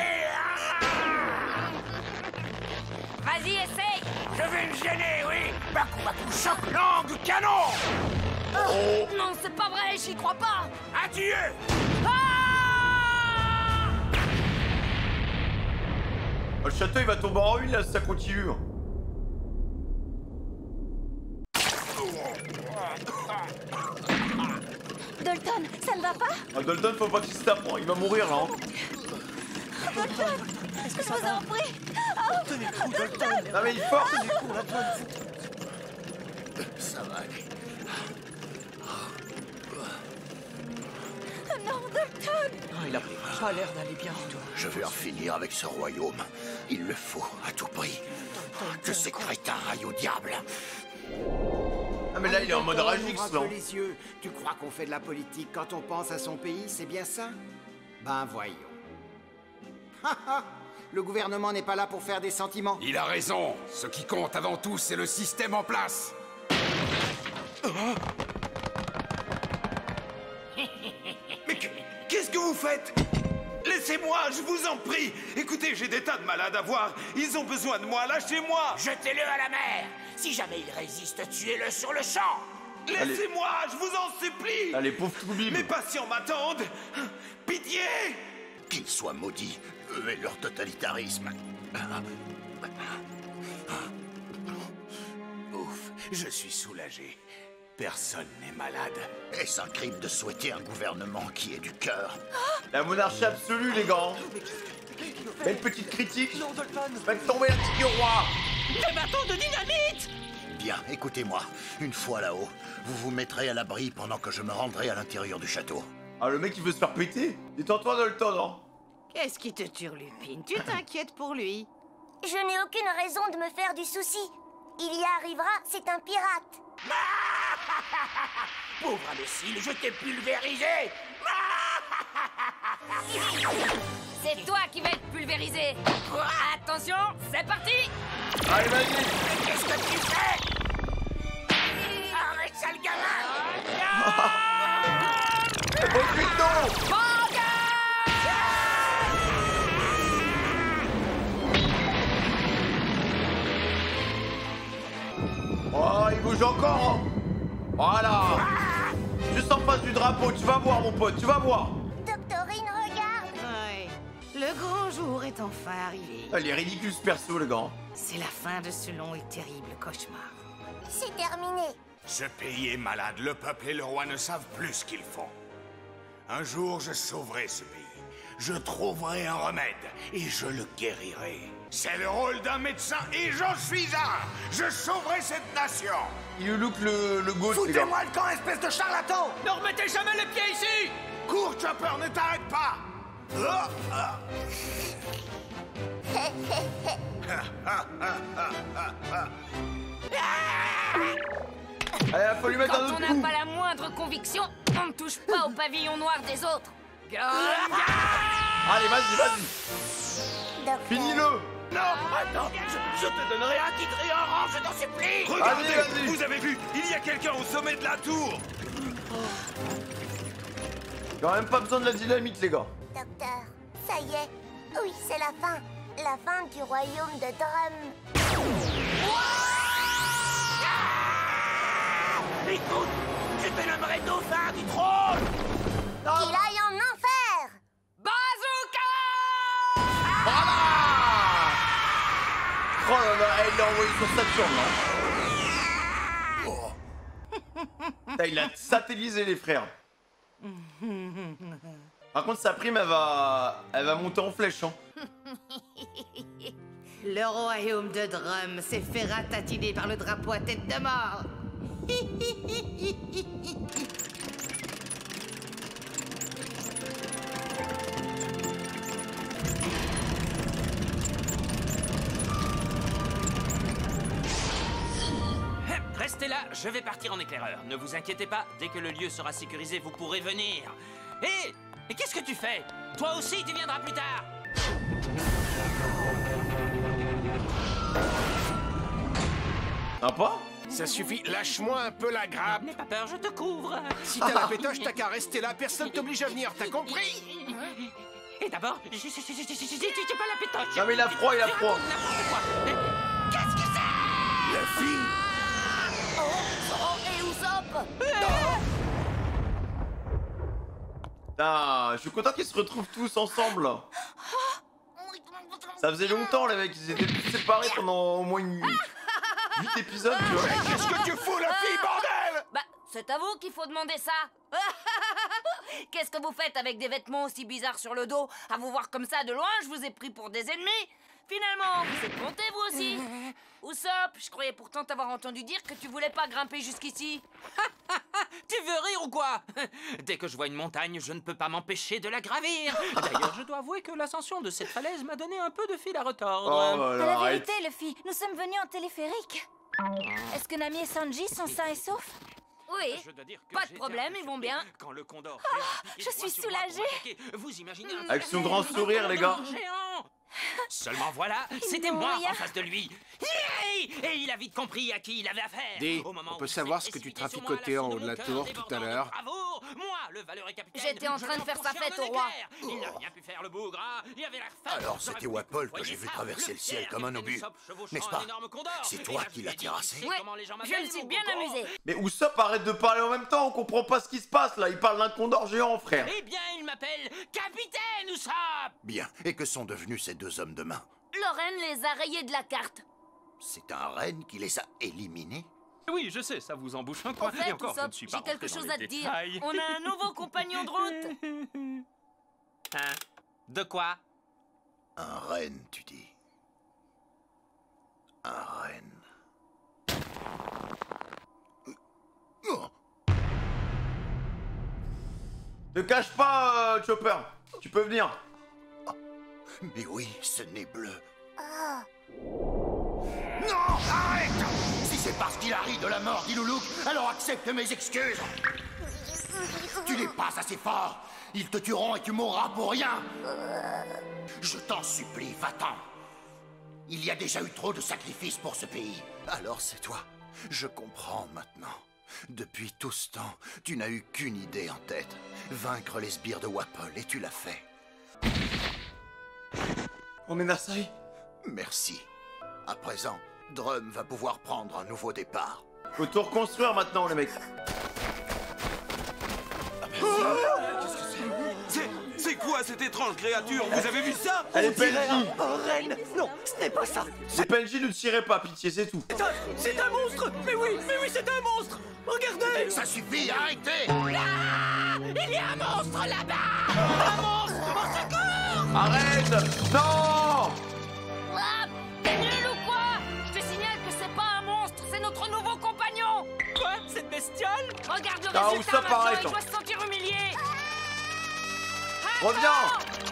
Vas-y, essaye. Je vais me gêner, oui. Bakou Bakou, choc, langue, canon. Oh. Non, c'est pas vrai, j'y crois pas. Adieu. Le château il va tomber en ruine là si ça continue. Dalton, ça ne va pas? Ah, Dalton faut pas qu'il se tape, il va mourir là. Hein. Dalton, est-ce que je vous en prie? Oh. Tenez le coup, Dalton. Non mais il force. Ça va aller. Non, Dalton! Ah, il a pas l'air d'aller bien du tout. Je vais en finir avec ce royaume. Il le faut, à tout prix. Que ces crétins aillent au diable. Ah mais là il est en mode Ragix là. Les yeux. Tu crois qu'on fait de la politique quand on pense à son pays, c'est bien ça? Ben voyons. Le gouvernement n'est pas là pour faire des sentiments. Il a raison. Ce qui compte avant tout, c'est le système en place. Mais qu'est-ce que vous faites? Laissez-moi, je vous en prie. Écoutez, j'ai des tas de malades à voir. Ils ont besoin de moi, lâchez-moi. Jetez-le à la mer. Si jamais il résiste, tuez-le sur le champ. Laissez-moi, je vous en supplie. Allez, pauvre Toubib. Mes patients m'attendent. Pitié. Qu'ils soient maudits, eux et leur totalitarisme. Ouf, je suis soulagé. Personne n'est malade. Est-ce un crime de souhaiter un gouvernement qui ait du cœur? La monarchie absolue, les gars. Belle petite critique. Faites tomber la petite du roi. Des bâtons de dynamite. Bien, écoutez-moi. Une fois là-haut, vous vous mettrez à l'abri pendant que je me rendrai à l'intérieur du château. Ah, le mec il veut se faire péter. Détends-toi, Dalton, hein. Qu'est-ce qui te turlupine? Tu t'inquiètes pour lui? Je n'ai aucune raison de me faire du souci. Il y arrivera, c'est un pirate. Pauvre imbécile, je t'ai pulvérisé. C'est toi qui vas être pulvérisé. Attention, c'est parti. Allez, vas-y. Qu'est-ce que tu fais? Arrête ça, le gamin. Bon putain. Oh, il bouge encore. Voilà. Juste en face du drapeau, tu vas voir, mon pote, tu vas voir. Doctorine, regarde. Ouais. Le grand jour est enfin arrivé. Elle est ridicule ce perso, le gars. C'est la fin de ce long et terrible cauchemar. C'est terminé. Ce pays est malade. Le peuple et le roi ne savent plus ce qu'ils font. Un jour, je sauverai ce pays. Je trouverai un remède et je le guérirai. C'est le rôle d'un médecin et j'en suis un. Je sauverai cette nation. Il lui look le gauche, les gars. Foutez-moi le camp, espèce de charlatan. Ne remettez jamais les pieds ici. Cours, Chopper, ne t'arrête pas. Allez, faut lui mettre Quand un on autre n'a coup. pas la moindre conviction, on ne touche pas au pavillon noir des autres. Allez, vas-y, vas-y. Finis-le. Non, attends, je te donnerai un titre et un rang, je t'en supplie. Regardez, Allez, vas-y. vous avez vu, il y a quelqu'un au sommet de la tour. Il y a même pas besoin de la dynamite, les gars. Docteur, ça y est. Oui, c'est la fin. La fin du royaume de Drum. Écoute, je te nommerai dauphin du trône. Qu'il aille en enfer. Bazooka! Voilà. Oh là là, il l'a envoyé sur Saturne, là. Putain, il a satellisé les frères. Par contre, sa prime, elle va monter en flèche, hein. Le royaume de Drum s'est fait ratatiner par le drapeau à tête de mort. Restez là, je vais partir en éclaireur. Ne vous inquiétez pas, dès que le lieu sera sécurisé, vous pourrez venir. Hé, et qu'est-ce que tu fais? Toi aussi, tu viendras plus tard. Sympa. Ça suffit, lâche-moi un peu la grappe. N'aie pas peur, je te couvre. Si t'as la pétoche, t'as qu'à rester là, personne t'oblige à venir, t'as compris? Et d'abord, j'ai pas la pétoche. Non mais il a froid, il a froid. Qu'est-ce que c'est? La fille. Oh, et Usopp. Putain, je suis content qu'ils se retrouvent tous ensemble. Ça faisait longtemps, les mecs, ils étaient tous séparés pendant au moins 8 épisodes, tu vois. Qu'est-ce que tu fous, la fille, bordel? Bah, c'est à vous qu'il faut demander ça. Qu'est-ce que vous faites avec des vêtements aussi bizarres sur le dos? À vous voir comme ça de loin, je vous ai pris pour des ennemis. Finalement, vous êtes monté vous aussi. Usopp, je croyais pourtant t'avoir entendu dire que tu voulais pas grimper jusqu'ici. Tu veux rire ou quoi? Dès que je vois une montagne, je ne peux pas m'empêcher de la gravir. D'ailleurs, je dois avouer que l'ascension de cette falaise m'a donné un peu de fil à retordre. Oh là, La vérité, Luffy, nous sommes venus en téléphérique. Est-ce que Nami et Sanji sont sains et saufs? Oui, pas de problème, ils vont bien. Quand le condor je suis soulagée. vous imaginez Avec son grand sourire, les gars. Seulement voilà, c'était moi en face de lui. Et il a vite compris à qui il avait affaire. Dis, on peut savoir ce que tu traficotais en haut de la tour tout à l'heure? J'étais en train de faire sa fête au roi. Il n'a rien pu faire, le bougre. Il avait l'air fat. Alors c'était Wapol que j'ai vu traverser le ciel comme un obus, n'est-ce pas? C'est toi qui l'as terrassé? Ouais, je me suis bien amusé. Mais Usopp, arrête de parler en même temps, on comprend pas ce qui se passe là. Il parle d'un condor géant, frère. Eh bien, il m'appelle Capitaine Usopp. Bien, et que sont devenus ces deux hommes de main? Loren les a rayés de la carte. C'est un renne qui les a éliminés? Oui, je sais, ça vous embouche un coin. En fait, Et encore, je Usopp, ne suis pas j'ai quelque rentré dans chose les à te dire. détails. On a un nouveau compagnon de route. Hein? De quoi? Un renne, tu dis? Un renne. Oh. Ne cache pas, Chopper. Tu peux venir. Mais oui, ce nez bleu. Ah. Non, arrête! Si c'est parce qu'il a ri de la mort d'Iluluk, alors accepte mes excuses. Tu n'es pas assez fort. Ils te tueront et tu mourras pour rien. Je t'en supplie, va-t'en. Il y a déjà eu trop de sacrifices pour ce pays. Alors c'est toi. Je comprends maintenant. Depuis tout ce temps, tu n'as eu qu'une idée en tête. Vaincre les sbires de Wapol, et tu l'as fait. On est Nasai. Merci. À présent, Drum va pouvoir prendre un nouveau départ. Faut tout reconstruire maintenant, les mecs. C'est quoi cette étrange créature? Vous avez vu ça? Elle est PNJ. Oh, reine! Non, ce n'est pas ça. C'est PNJ, ne tirez pas, pitié, c'est tout. C'est un monstre! Mais oui, c'est un monstre! Regardez! Ça suffit, arrêtez! Ah! Il y a un monstre là-bas! Un monstre! Au secours! Arrête! Non! Ah, t'es nul ou quoi? Je te signale que c'est pas un monstre, c'est notre nouveau compagnon. Quoi? Cette bestiole? Regarde le Ah, résultat Usopp, maintenant, arrête. il doit se sentir humilié. Reviens!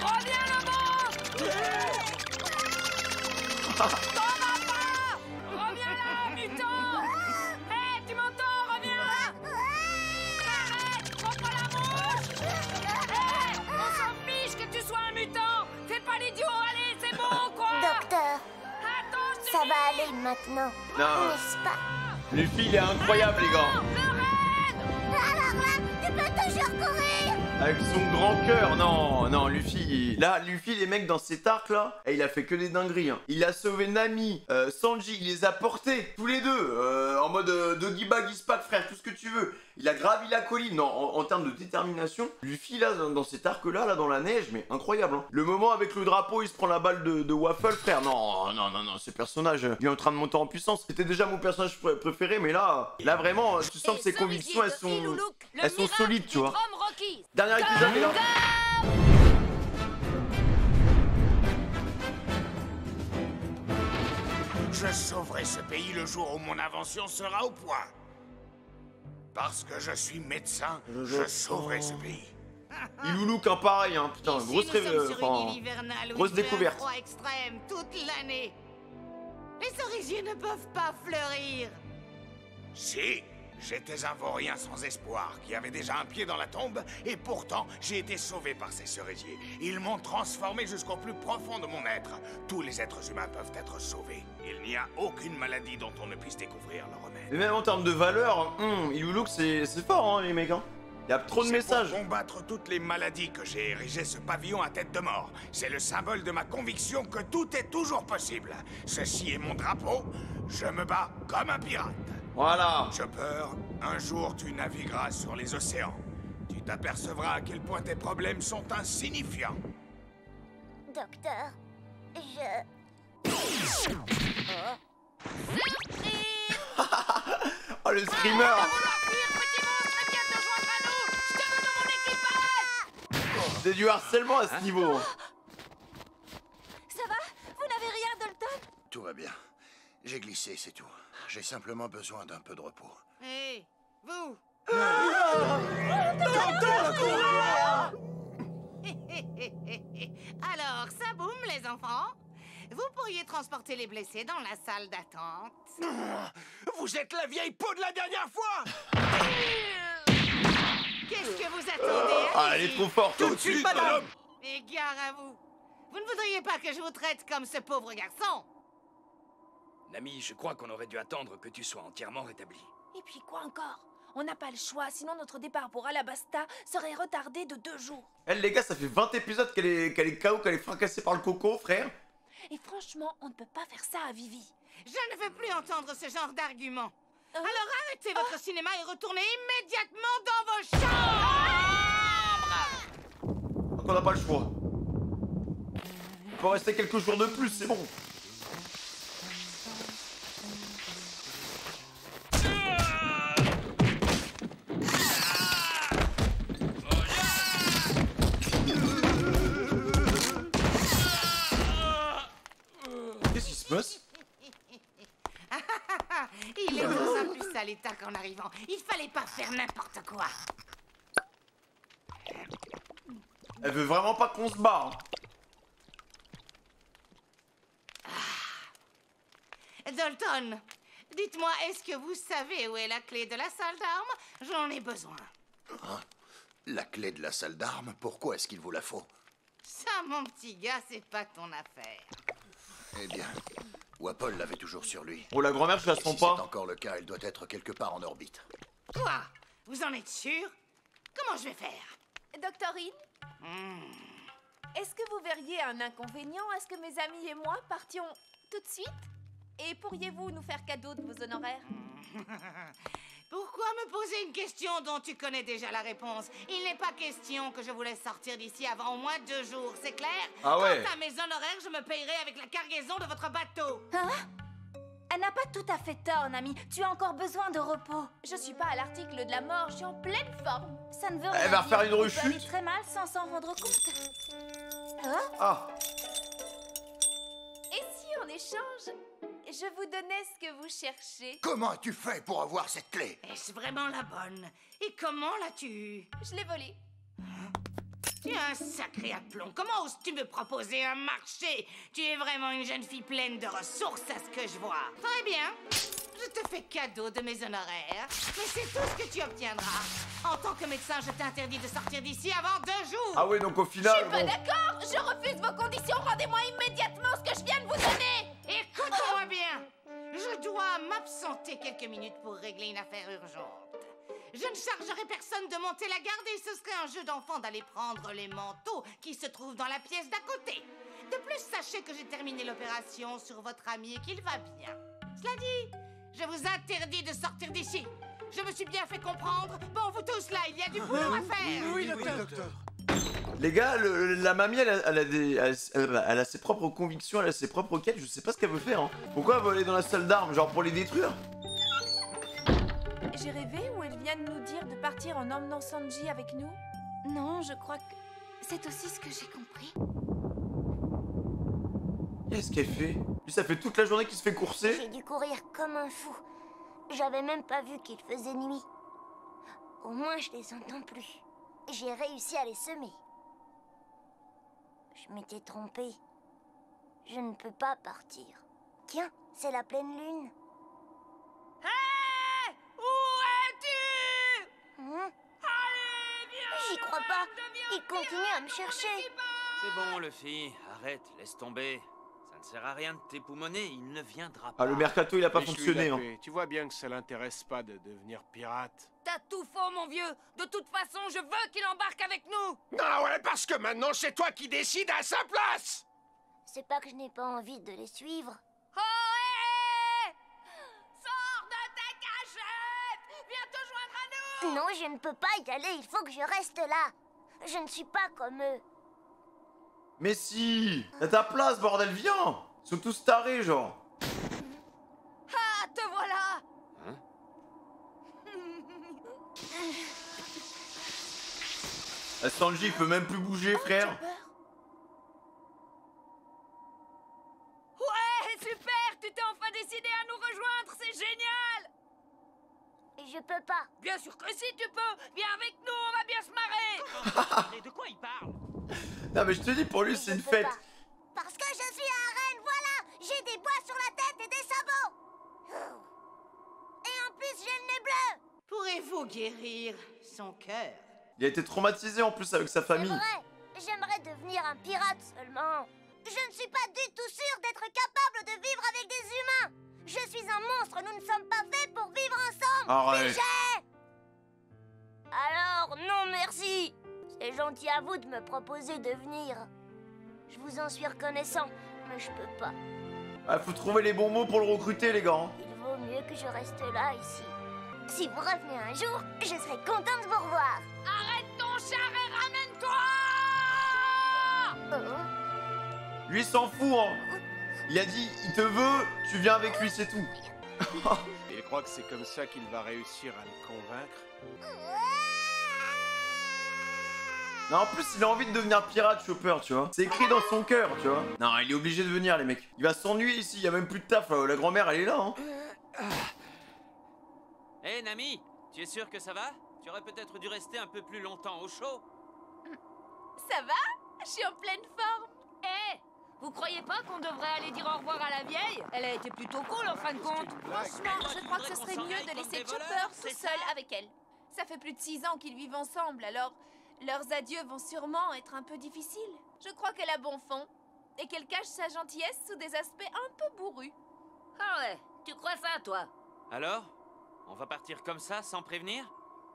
Reviens le monstre! T'en vas pas! Reviens là, mutant! Hé, tu m'entends? Reviens! Arrête! Prends pas la mouche! Hé, on s'en fiche que tu sois un mutant! Fais pas l'idiot, allez, c'est bon, quoi! Docteur, Attends, je te ça dis. va aller maintenant, Non. n'est-ce pas? Luffy, il est incroyable, les gars. Alors là, tu peux toujours courir! Avec son grand cœur, non, Luffy. Là, Luffy, les mecs, dans cet arc là, il a fait que des dingueries. Hein. Il a sauvé Nami, Sanji, il les a portés, tous les deux, en mode Doggy Bag Ispac, frère, tout ce que tu veux. Il a gravi la colline. Non, en termes de détermination, Luffy, là, dans cet arc là, dans la neige, mais incroyable. Hein. Le moment avec le drapeau, il se prend la balle de Waffle, frère. Non, ce personnage, il est en train de monter en puissance. C'était déjà mon personnage préféré, mais là vraiment, tu sens que ses convictions, elles sont solides, tu vois. Dernier épisode, les gars. Je sauverai ce pays le jour où mon invention sera au point. Parce que je suis médecin, je sauverai ce pays. Iluluk, un pareil, hein, putain, Ici, grosse nous sommes sur une île enfin, hivernale où grosse il fait un découverte. froid extrême toute l'année. Les cerisiers ne peuvent pas fleurir. Si, j'étais un vaurien sans espoir, qui avait déjà un pied dans la tombe, et pourtant, j'ai été sauvé par ces cerisiers. Ils m'ont transformé jusqu'au plus profond de mon être. Tous les êtres humains peuvent être sauvés. Il n'y a aucune maladie dont on ne puisse découvrir le remède. Mais même en termes de valeur, Iluluk, c'est fort, hein, les mecs, hein. Il y a trop de messages. Pour combattre toutes les maladies que j'ai érigé ce pavillon à tête de mort. C'est le symbole de ma conviction que tout est toujours possible. Ceci est mon drapeau. Je me bats comme un pirate. Voilà. Chopper, un jour tu navigueras sur les océans. Tu t'apercevras à quel point tes problèmes sont insignifiants. Docteur, Oh, le screamer. C'est du harcèlement à ce niveau. Ça va? Vous n'avez rien Tout va bien. J'ai glissé, c'est tout. J'ai simplement besoin d'un peu de repos. Hé, vous! Alors, ça boum, les enfants. Vous pourriez transporter les blessés dans la salle d'attente. Vous êtes la vieille peau de la dernière fois! Qu'est-ce que vous attendez? Ah, elle est trop forte. Tout de suite, madame! Et gare à vous. Vous ne voudriez pas que je vous traite comme ce pauvre garçon? Nami, je crois qu'on aurait dû attendre que tu sois entièrement rétabli. Et puis quoi encore? On n'a pas le choix, sinon notre départ pour Alabasta serait retardé de 2 jours. Elle, les gars, ça fait 20 épisodes qu'elle est KO, qu'elle est fracassée par le coco, frère. Et franchement, on ne peut pas faire ça à Vivi. Je ne veux plus entendre ce genre d'argument. Alors arrêtez votre cinéma et retournez immédiatement dans vos chambres! Donc on n'a pas le choix. Il faut rester quelques jours de plus, c'est bon. Qu'est-ce qui se passe? Il est dans un plus sale état qu'en arrivant. Il fallait pas faire n'importe quoi. Elle veut vraiment pas qu'on se barre. Dalton, dites-moi, est-ce que vous savez où est la clé de la salle d'armes? J'en ai besoin. Hein? La clé de la salle d'armes? Pourquoi est-ce qu'il vous la faut? Ça, mon petit gars, c'est pas ton affaire. Eh bien, Wapol l'avait toujours sur lui. Oh, la grand-mère, je la sens pas. Si c'est encore le cas, elle doit être quelque part en orbite. Quoi? Vous en êtes sûr? Comment je vais faire? Doctorine, est-ce que vous verriez un inconvénient à ce que mes amis et moi partions tout de suite? Et pourriez-vous nous faire cadeau de vos honoraires? Pourquoi me poser une question dont tu connais déjà la réponse? Il n'est pas question que je vous laisse sortir d'ici avant au moins 2 jours, c'est clair? Ah ouais. Quant à mes honoraires, je me payerai avec la cargaison de votre bateau. Hein? Elle n'a pas tout à fait tort, Nami. Tu as encore besoin de repos. Je suis pas à l'article de la mort, je suis en pleine forme. Ça ne veut rien Elle va dire. refaire une On peut rechute. aller très mal sans s'en rendre compte. Hein? Ah. Et si en échange, je vous donnais ce que vous cherchez? Comment as-tu fait pour avoir cette clé? Est-ce vraiment la bonne? Et comment l'as-tu eue? Je l'ai volée. Tu as un sacré aplomb. Comment oses-tu me proposer un marché? Tu es vraiment une jeune fille pleine de ressources, à ce que je vois. Très bien. Je te fais cadeau de mes honoraires, mais c'est tout ce que tu obtiendras. En tant que médecin, je t'interdis de sortir d'ici avant 2 jours. Ah ouais, donc au Je final, suis pas bon. d'accord. Je refuse vos conditions. Rendez-moi immédiatement ce que je viens de vous donner. Écoute-moi bien. Je dois m'absenter quelques minutes pour régler une affaire urgente. Je ne chargerai personne de monter la garde et ce serait un jeu d'enfant d'aller prendre les manteaux qui se trouvent dans la pièce d'à côté. De plus, sachez que j'ai terminé l'opération sur votre ami et qu'il va bien. Cela dit, je vous interdis de sortir d'ici. Je me suis bien fait comprendre. Bon, vous tous là, il y a du boulot à faire. Oui, docteur. Les gars, la mamie, elle a ses propres convictions, elle a ses propres quêtes, je sais pas ce qu'elle veut faire. Hein. Pourquoi elle veut aller dans la salle d'armes, genre pour les détruire? J'ai rêvé ou elle vient de nous dire de partir en emmenant Sanji avec nous? Non, je crois que c'est aussi ce que j'ai compris. Qu'est-ce qu'elle fait? Lui, ça fait toute la journée qu'il se fait courser. J'ai dû courir comme un fou. J'avais même pas vu qu'il faisait nuit. Au moins, je les entends plus. J'ai réussi à les semer. Je m'étais trompée. Je ne peux pas partir. Tiens, c'est la pleine lune. Hé! Où es-tu? Hein? Allez, viens! J'y crois pas. Il continue à me chercher. C'est bon, Luffy. Arrête, laisse tomber. Ça ne sert à rien de t'époumoner, il ne viendra pas. Ah, le mercato, il a pas Laisse-lui fonctionné. la Hein. paix. Tu vois bien que ça l'intéresse pas de devenir pirate. T'as tout faux, mon vieux. De toute façon, je veux qu'il embarque avec nous. Ah ouais, parce que maintenant c'est toi qui décides à sa place. C'est pas que je n'ai pas envie de les suivre. Oh, hé! Sors de ta cachette! Viens te joindre à nous! Non, je ne peux pas y aller. Il faut que je reste là. Je ne suis pas comme eux. Mais si! T'as ta place, bordel, viens! Ils sont tous tarés, genre. Ah, te voilà! Sanji, il peut même plus bouger, frère. Ouais, super! je peux pas. Bien sûr que si tu peux. Viens avec nous, on va bien se marrer. De quoi il parle? Non mais je te dis, pour lui c'est une fête. Parce que je suis un renne, voilà. J'ai des bois sur la tête et des sabots. Et en plus, j'ai le nez bleu. Pourrez-vous guérir son cœur? Il a été traumatisé en plus avec sa famille. C'est vrai. J'aimerais devenir un pirate seulement. Je ne suis pas du tout sûre d'être capable de vivre avec des humains. Je suis un monstre, nous ne sommes pas faits pour vivre ensemble. Arrête. Figé. Alors, non merci. C'est gentil à vous de me proposer de venir. Je vous en suis reconnaissant, mais je peux pas. Ah, faut trouver les bons mots pour le recruter, les gars. Hein. Il vaut mieux que je reste là, ici. Si vous revenez un jour, je serai contente de vous revoir. Arrête ton char et ramène-toi. Lui s'en fout, hein. Il a dit, il te veut, tu viens avec lui, c'est tout. Il croit que c'est comme ça qu'il va réussir à le convaincre. Non, en plus, il a envie de devenir pirate, Chopper, tu vois. C'est écrit dans son cœur, tu vois. Non, il est obligé de venir, les mecs. Il va s'ennuyer ici, il y a même plus de taf. La grand-mère, elle est là, hein. Hé, Nami, tu es sûr que ça va? Tu aurais peut-être dû rester un peu plus longtemps au chaud. Ça va? Je suis en pleine forme. Hé, vous croyez pas qu'on devrait aller dire au revoir à la vieille? Elle a été plutôt cool en fin de compte. Franchement, je crois que ce serait mieux de laisser Chopper tout seul avec elle. Ça fait plus de 6 ans qu'ils vivent ensemble, alors leurs adieux vont sûrement être un peu difficiles. Je crois qu'elle a bon fond et qu'elle cache sa gentillesse sous des aspects un peu bourrus. Ah ouais, tu crois ça, toi? Alors? On va partir comme ça, sans prévenir?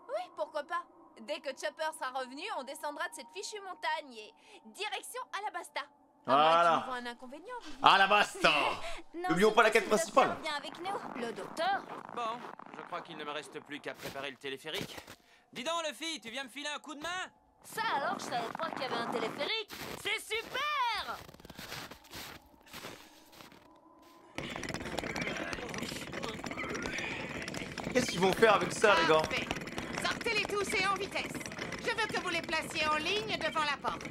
Oui, pourquoi pas. Dès que Chopper sera revenu, on descendra de cette fichue montagne et direction Alabasta. Voilà. Un inconvénient. Alabasta. N'oublions pas la quête principale. Viens avec nous, le docteur. Bon, je crois qu'il ne me reste plus qu'à préparer le téléphérique. Dis donc, Luffy, tu viens me filer un coup de main? Ça alors, je savais pas qu'il y avait un téléphérique. C'est super! Qu'est-ce qu'ils vont faire avec ça, les gars? Sortez-les tous et en vitesse. Je veux que vous les placiez en ligne devant la porte.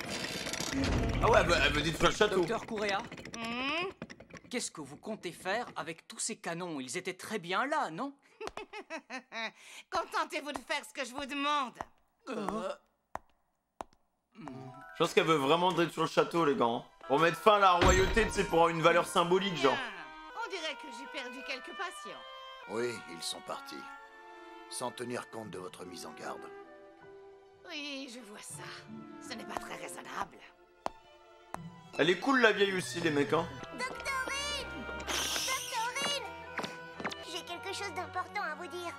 Ah ouais, elle veut détruire le château. Docteur Correa, qu'est-ce que vous comptez faire avec tous ces canons? Ils étaient très bien là, non? Contentez-vous de faire ce que je vous demande. Je pense qu'elle veut vraiment détruire le château, les gars. Hein. Pour mettre fin à la royauté, c'est pour avoir une valeur symbolique, genre. On dirait que j'ai perdu quelques patients. Oui, ils sont partis. Sans tenir compte de votre mise en garde. Oui, je vois ça. Ce n'est pas très raisonnable. Elle est cool, la vieille aussi, les mecs, hein. Doctorine, j'ai quelque chose d'important à vous dire.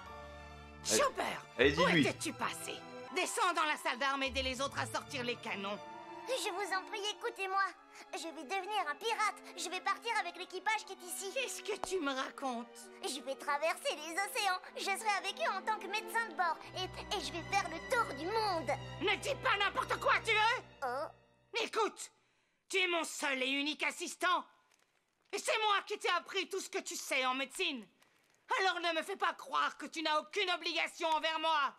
Chopper, allez, où dis-lui. étais-tu passé? Descends dans la salle d'armes et aidez les autres à sortir les canons. Je vous en prie, écoutez-moi. Je vais devenir un pirate. Je vais partir avec l'équipage qui est ici. Qu'est-ce que tu me racontes? Je vais traverser les océans. Je serai avec eux en tant que médecin de bord. Et je vais faire le tour du monde. Ne dis pas n'importe quoi, tu veux? Oh. Écoute, tu es mon seul et unique assistant. Et c'est moi qui t'ai appris tout ce que tu sais en médecine. Alors ne me fais pas croire que tu n'as aucune obligation envers moi.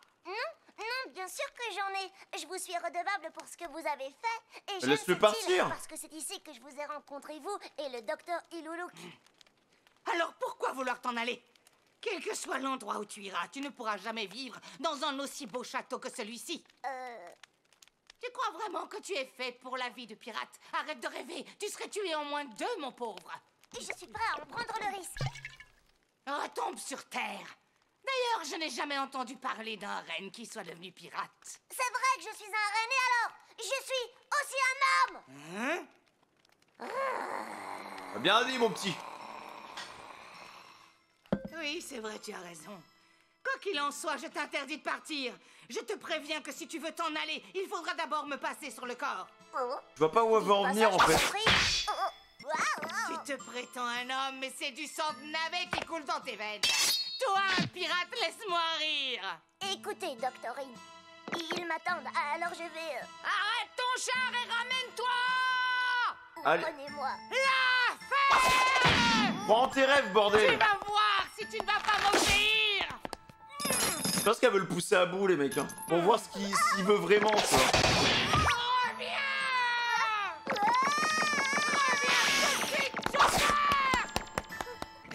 Non, bien sûr que j'en ai. Je vous suis redevable pour ce que vous avez fait. Et laisse-le partir. Parce que c'est ici que je vous ai rencontré, vous et le docteur Iluluk. Alors pourquoi vouloir t'en aller? Quel que soit l'endroit où tu iras, tu ne pourras jamais vivre dans un aussi beau château que celui-ci. Tu crois vraiment que tu es faite pour la vie de pirate? Arrête de rêver, tu serais tué en moins de 2, mon pauvre. Je suis prêt à en prendre le risque. Retombe sur terre. D'ailleurs, je n'ai jamais entendu parler d'un renne qui soit devenu pirate. C'est vrai que je suis un renne et alors, je suis aussi un homme. Bien dit, mon petit. Oui, c'est vrai, tu as raison. Quoi qu'il en soit, je t'interdis de partir. Je te préviens que si tu veux t'en aller, il faudra d'abord me passer sur le corps. Je vois pas où elle veut en venir, en fait. Tu te prétends un homme, mais c'est du sang de navet qui coule dans tes veines. Toi, un pirate, laisse-moi rire. Écoutez, doctorine, ils m'attendent, alors je vais... Arrête ton char et ramène-toi! Allez. Prenez-moi. La fête! Prends tes rêves, bordel. Tu vas voir si tu ne vas pas m'obéir. Je pense qu'elle veut le pousser à bout, les mecs, hein. Pour voir s'il veut vraiment, tu vois.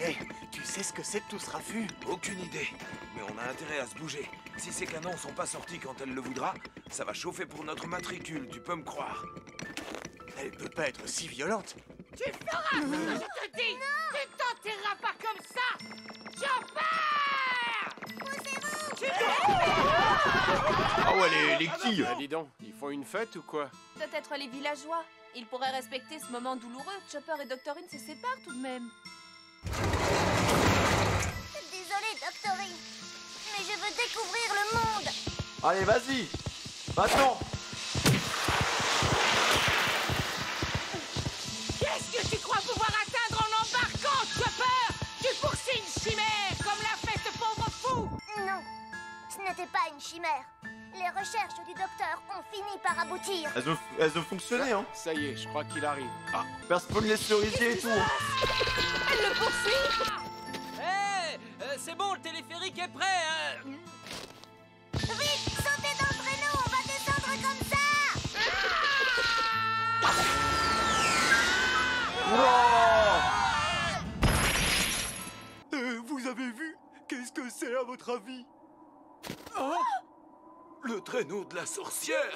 Hé, tu sais Qu'est-ce que c'est que tout ce raffut? Aucune idée. Mais on a intérêt à se bouger. Si ces canons sont pas sortis quand elle le voudra, ça va chauffer pour notre matricule, tu peux me croire. Elle peut pas être si violente. Tu feras ce que je te dis. Tu t'enterreras pas comme ça. Chopper! Poussez-vous! Ah ouais, les quilles. Bah dis donc, ils font une fête ou quoi? Peut-être les villageois. Ils pourraient respecter ce moment douloureux. Chopper et Doctorine se séparent tout de même. Désolée, Doctorine, mais je veux découvrir le monde. Allez, vas-y. Maintenant. Qu'est-ce que tu crois pouvoir atteindre en embarquant, Chopper? Tu poursuis une chimère, comme l'a fait ce pauvre fou. Non, ce n'était pas une chimère. Les recherches du docteur ont fini par aboutir. Elles ont fonctionné, hein. Ça y est, je crois qu'il arrive. Ah, perspawn les cerisiers et tout. Hein. Elle le poursuit. Hé, c'est bon, le téléphérique est prêt, hein. Vite, sautez dans le traîneau, on va descendre comme ça. Vous avez vu? Qu'est-ce que c'est à votre avis? Oh, le traîneau de la sorcière.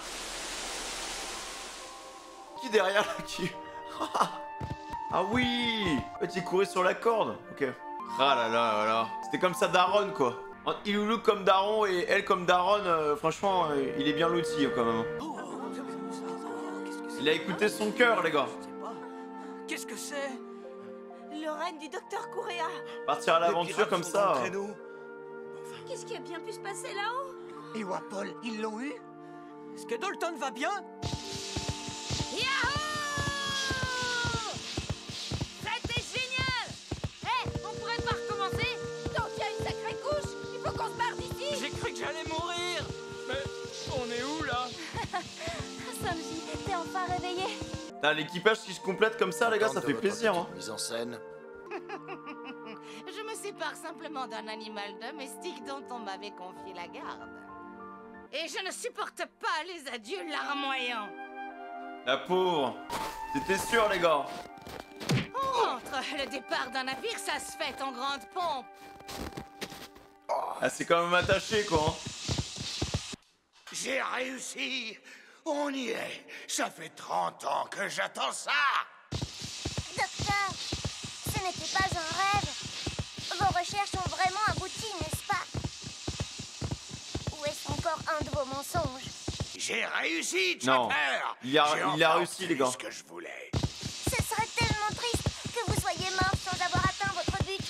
Qui derrière là qui... Ah oui. Tu courais sur la corde. Ok. Ah là là là là. C'était comme ça Daron quoi. Il look comme Daron et elle comme Daron. Franchement, il est bien loti quand même. Il a écouté son cœur les gars. Qu'est-ce que c'est? Le règne du docteur Correa. Partir à l'aventure comme ça. Qu'est-ce qui a bien pu se passer là-haut? Et Wapol, ils l'ont eu? Est-ce que Dalton va bien? Yahoo! C'était génial! Hé, on pourrait pas recommencer? Donc il y a une sacrée couche. Il faut qu'on se barre d'ici. J'ai cru que j'allais mourir. Mais on est où là? Samji, t'es enfin réveillé? L'équipage qui se complète comme ça les gars, ça fait plaisir. Hein. Mise en scène. Je me sépare simplement d'un animal domestique dont on m'avait confié la garde. Et je ne supporte pas les adieux larmoyants. La pauvre. C'était sûr les gars. On rentre. Le départ d'un navire, ça se fait en grande pompe. Ah, c'est quand même attaché quoi. Hein. J'ai réussi. On y est. Ça fait 30 ans que j'attends ça. Docteur, ce n'était pas un rêve. Vos recherches ont vraiment abouti, n'est-ce pas? Ou est-ce encore un de vos mensonges? J'ai réussi, Non, Chopper. il a réussi les gars. Ce que je voulais. Ce serait tellement triste que vous soyez mort sans avoir atteint votre but.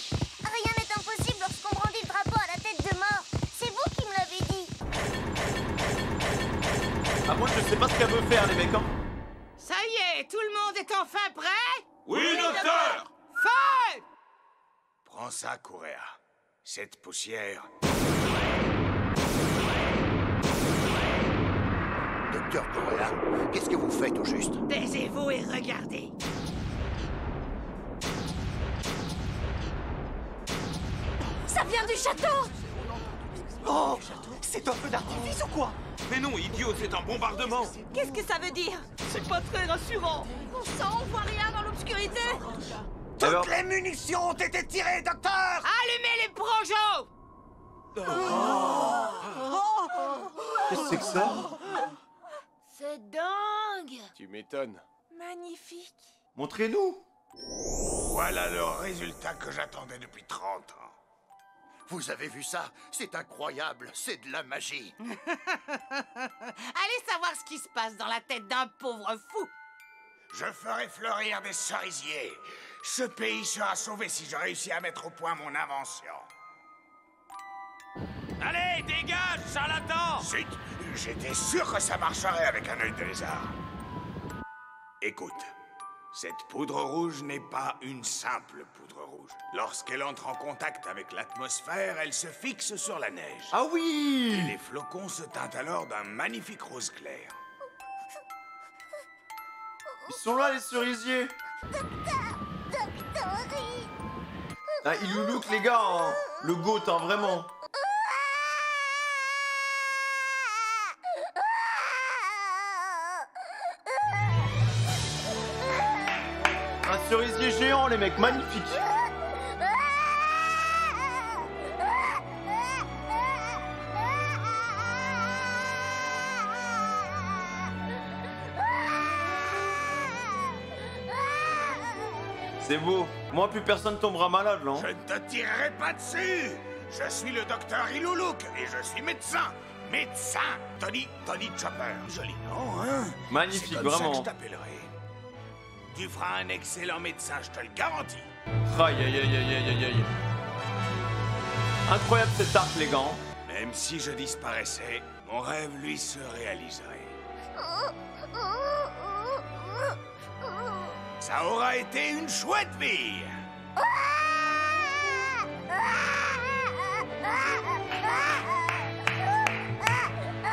Rien n'est impossible lorsqu'on brandit le drapeau à la tête de mort. C'est vous qui me l'avez dit. Ah moi je sais pas ce qu'elle veut faire les mecs hein. Ça y est, tout le monde est enfin prêt? Oui, docteur. Feu! Prends ça, Correa. Cette poussière. Docteur Correa, qu'est-ce que vous faites au juste? Taisez-vous et regardez. Ça vient du château. Oh, c'est un feu d'artifice ou quoi? Mais non, idiot, c'est un bombardement. Qu'est-ce que ça veut dire? C'est pas très rassurant. On sent, on voit rien dans l'obscurité. Toutes les munitions ont été tirées, docteur! Allumez les projos! Qu'est-ce que c'est que ça? C'est dingue! Tu m'étonnes. Magnifique. Montrez-nous. Voilà le résultat que j'attendais depuis 30 ans. Vous avez vu ça? C'est incroyable, c'est de la magie. Allez savoir ce qui se passe dans la tête d'un pauvre fou. Je ferai fleurir des cerisiers. Ce pays sera sauvé si je réussis à mettre au point mon invention. Allez, dégage, charlatan! Zut! J'étais sûr que ça marcherait avec un œil de lézard. Écoute, cette poudre rouge n'est pas une simple poudre rouge. Lorsqu'elle entre en contact avec l'atmosphère, elle se fixe sur la neige. Ah oui! Et les flocons se teintent alors d'un magnifique rose clair. Ils sont là les cerisiers. Ah, il nous look les gars, hein. Le goat, hein, vraiment. Un cerisier géant les mecs, magnifique. C'est beau. Moi, plus personne tombera malade, là. Je ne te tirerai pas dessus. Je suis le docteur Iloulouk et je suis médecin. Médecin Tony Chopper. Joli nom, hein? Magnifique, c'est comme vraiment. ça que je t'appellerai. Tu feras un excellent médecin, je te le garantis. Aïe, aïe, aïe, aïe, aïe, aïe. Incroyable cet arc, les gars. Même si je disparaissais, mon rêve, lui, se réaliserait. Ça aura été une chouette vie.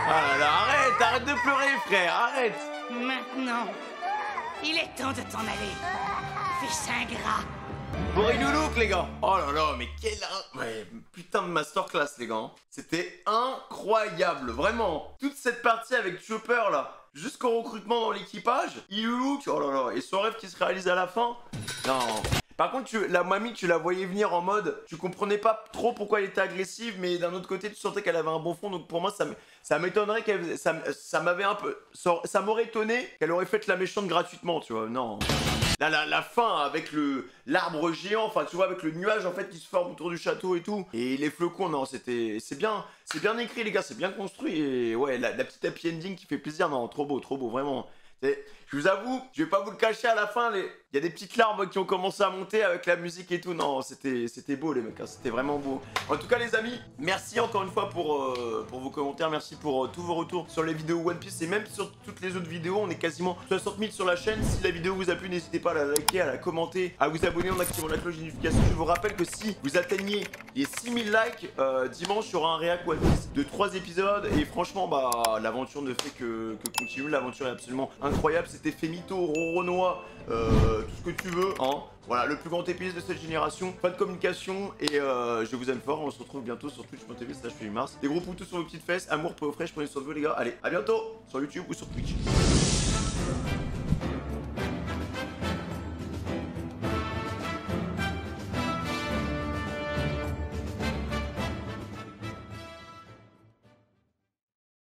Ah là là, arrête de pleurer, frère, arrête. Maintenant, il est temps de t'en aller, fils ingrat. Pour Iloulouk, les gars. Oh là là, mais quel... Ouais, putain de masterclass, les gars. C'était incroyable, vraiment. Toute cette partie avec Chopper, là, jusqu'au recrutement dans l'équipage. Iloulouk, oh là là, et son rêve qui se réalise à la fin. Non. Par contre, la mamie, tu la voyais venir en mode... Tu comprenais pas trop pourquoi elle était agressive, mais d'un autre côté, tu sentais qu'elle avait un bon fond. Donc pour moi, ça m'étonnerait qu'elle... Ça m'avait un peu... Ça m'aurait étonné qu'elle aurait fait la méchante gratuitement, tu vois. Non. Là, la fin avec l'arbre géant, enfin tu vois, avec le nuage en fait qui se forme autour du château et tout. Et les flocons, non, c'est bien écrit, les gars, c'est bien construit. Et ouais, la petite happy ending qui fait plaisir, non, trop beau, vraiment. Je vous avoue, je vais pas vous le cacher, à la fin, il y a des petites larmes qui ont commencé à monter avec la musique et tout. Non, c'était beau, les mecs, hein, c'était vraiment beau. En tout cas, les amis, merci encore une fois pour vos commentaires, merci pour tous vos retours sur les vidéos One Piece et même sur toutes les autres vidéos. On est quasiment 60 000 sur la chaîne. Si la vidéo vous a plu, n'hésitez pas à la liker, à la commenter, à vous abonner en activant la cloche de notification. Je vous rappelle que si vous atteignez les 6000 likes, dimanche, il y aura un réact One Piece de 3 épisodes. Et franchement, bah, l'aventure ne fait que continuer. L'aventure est absolument incroyable. C'était Femito, Roronoa, tout ce que tu veux, hein. Voilà, le plus grand épisode de cette génération. Pas de communication et je vous aime fort. On se retrouve bientôt sur twitch.tv/Mars. Des gros poutous sur vos petites fesses. Amour, peu fraîche, prenez soin de vous, les gars. Allez, à bientôt sur YouTube ou sur Twitch.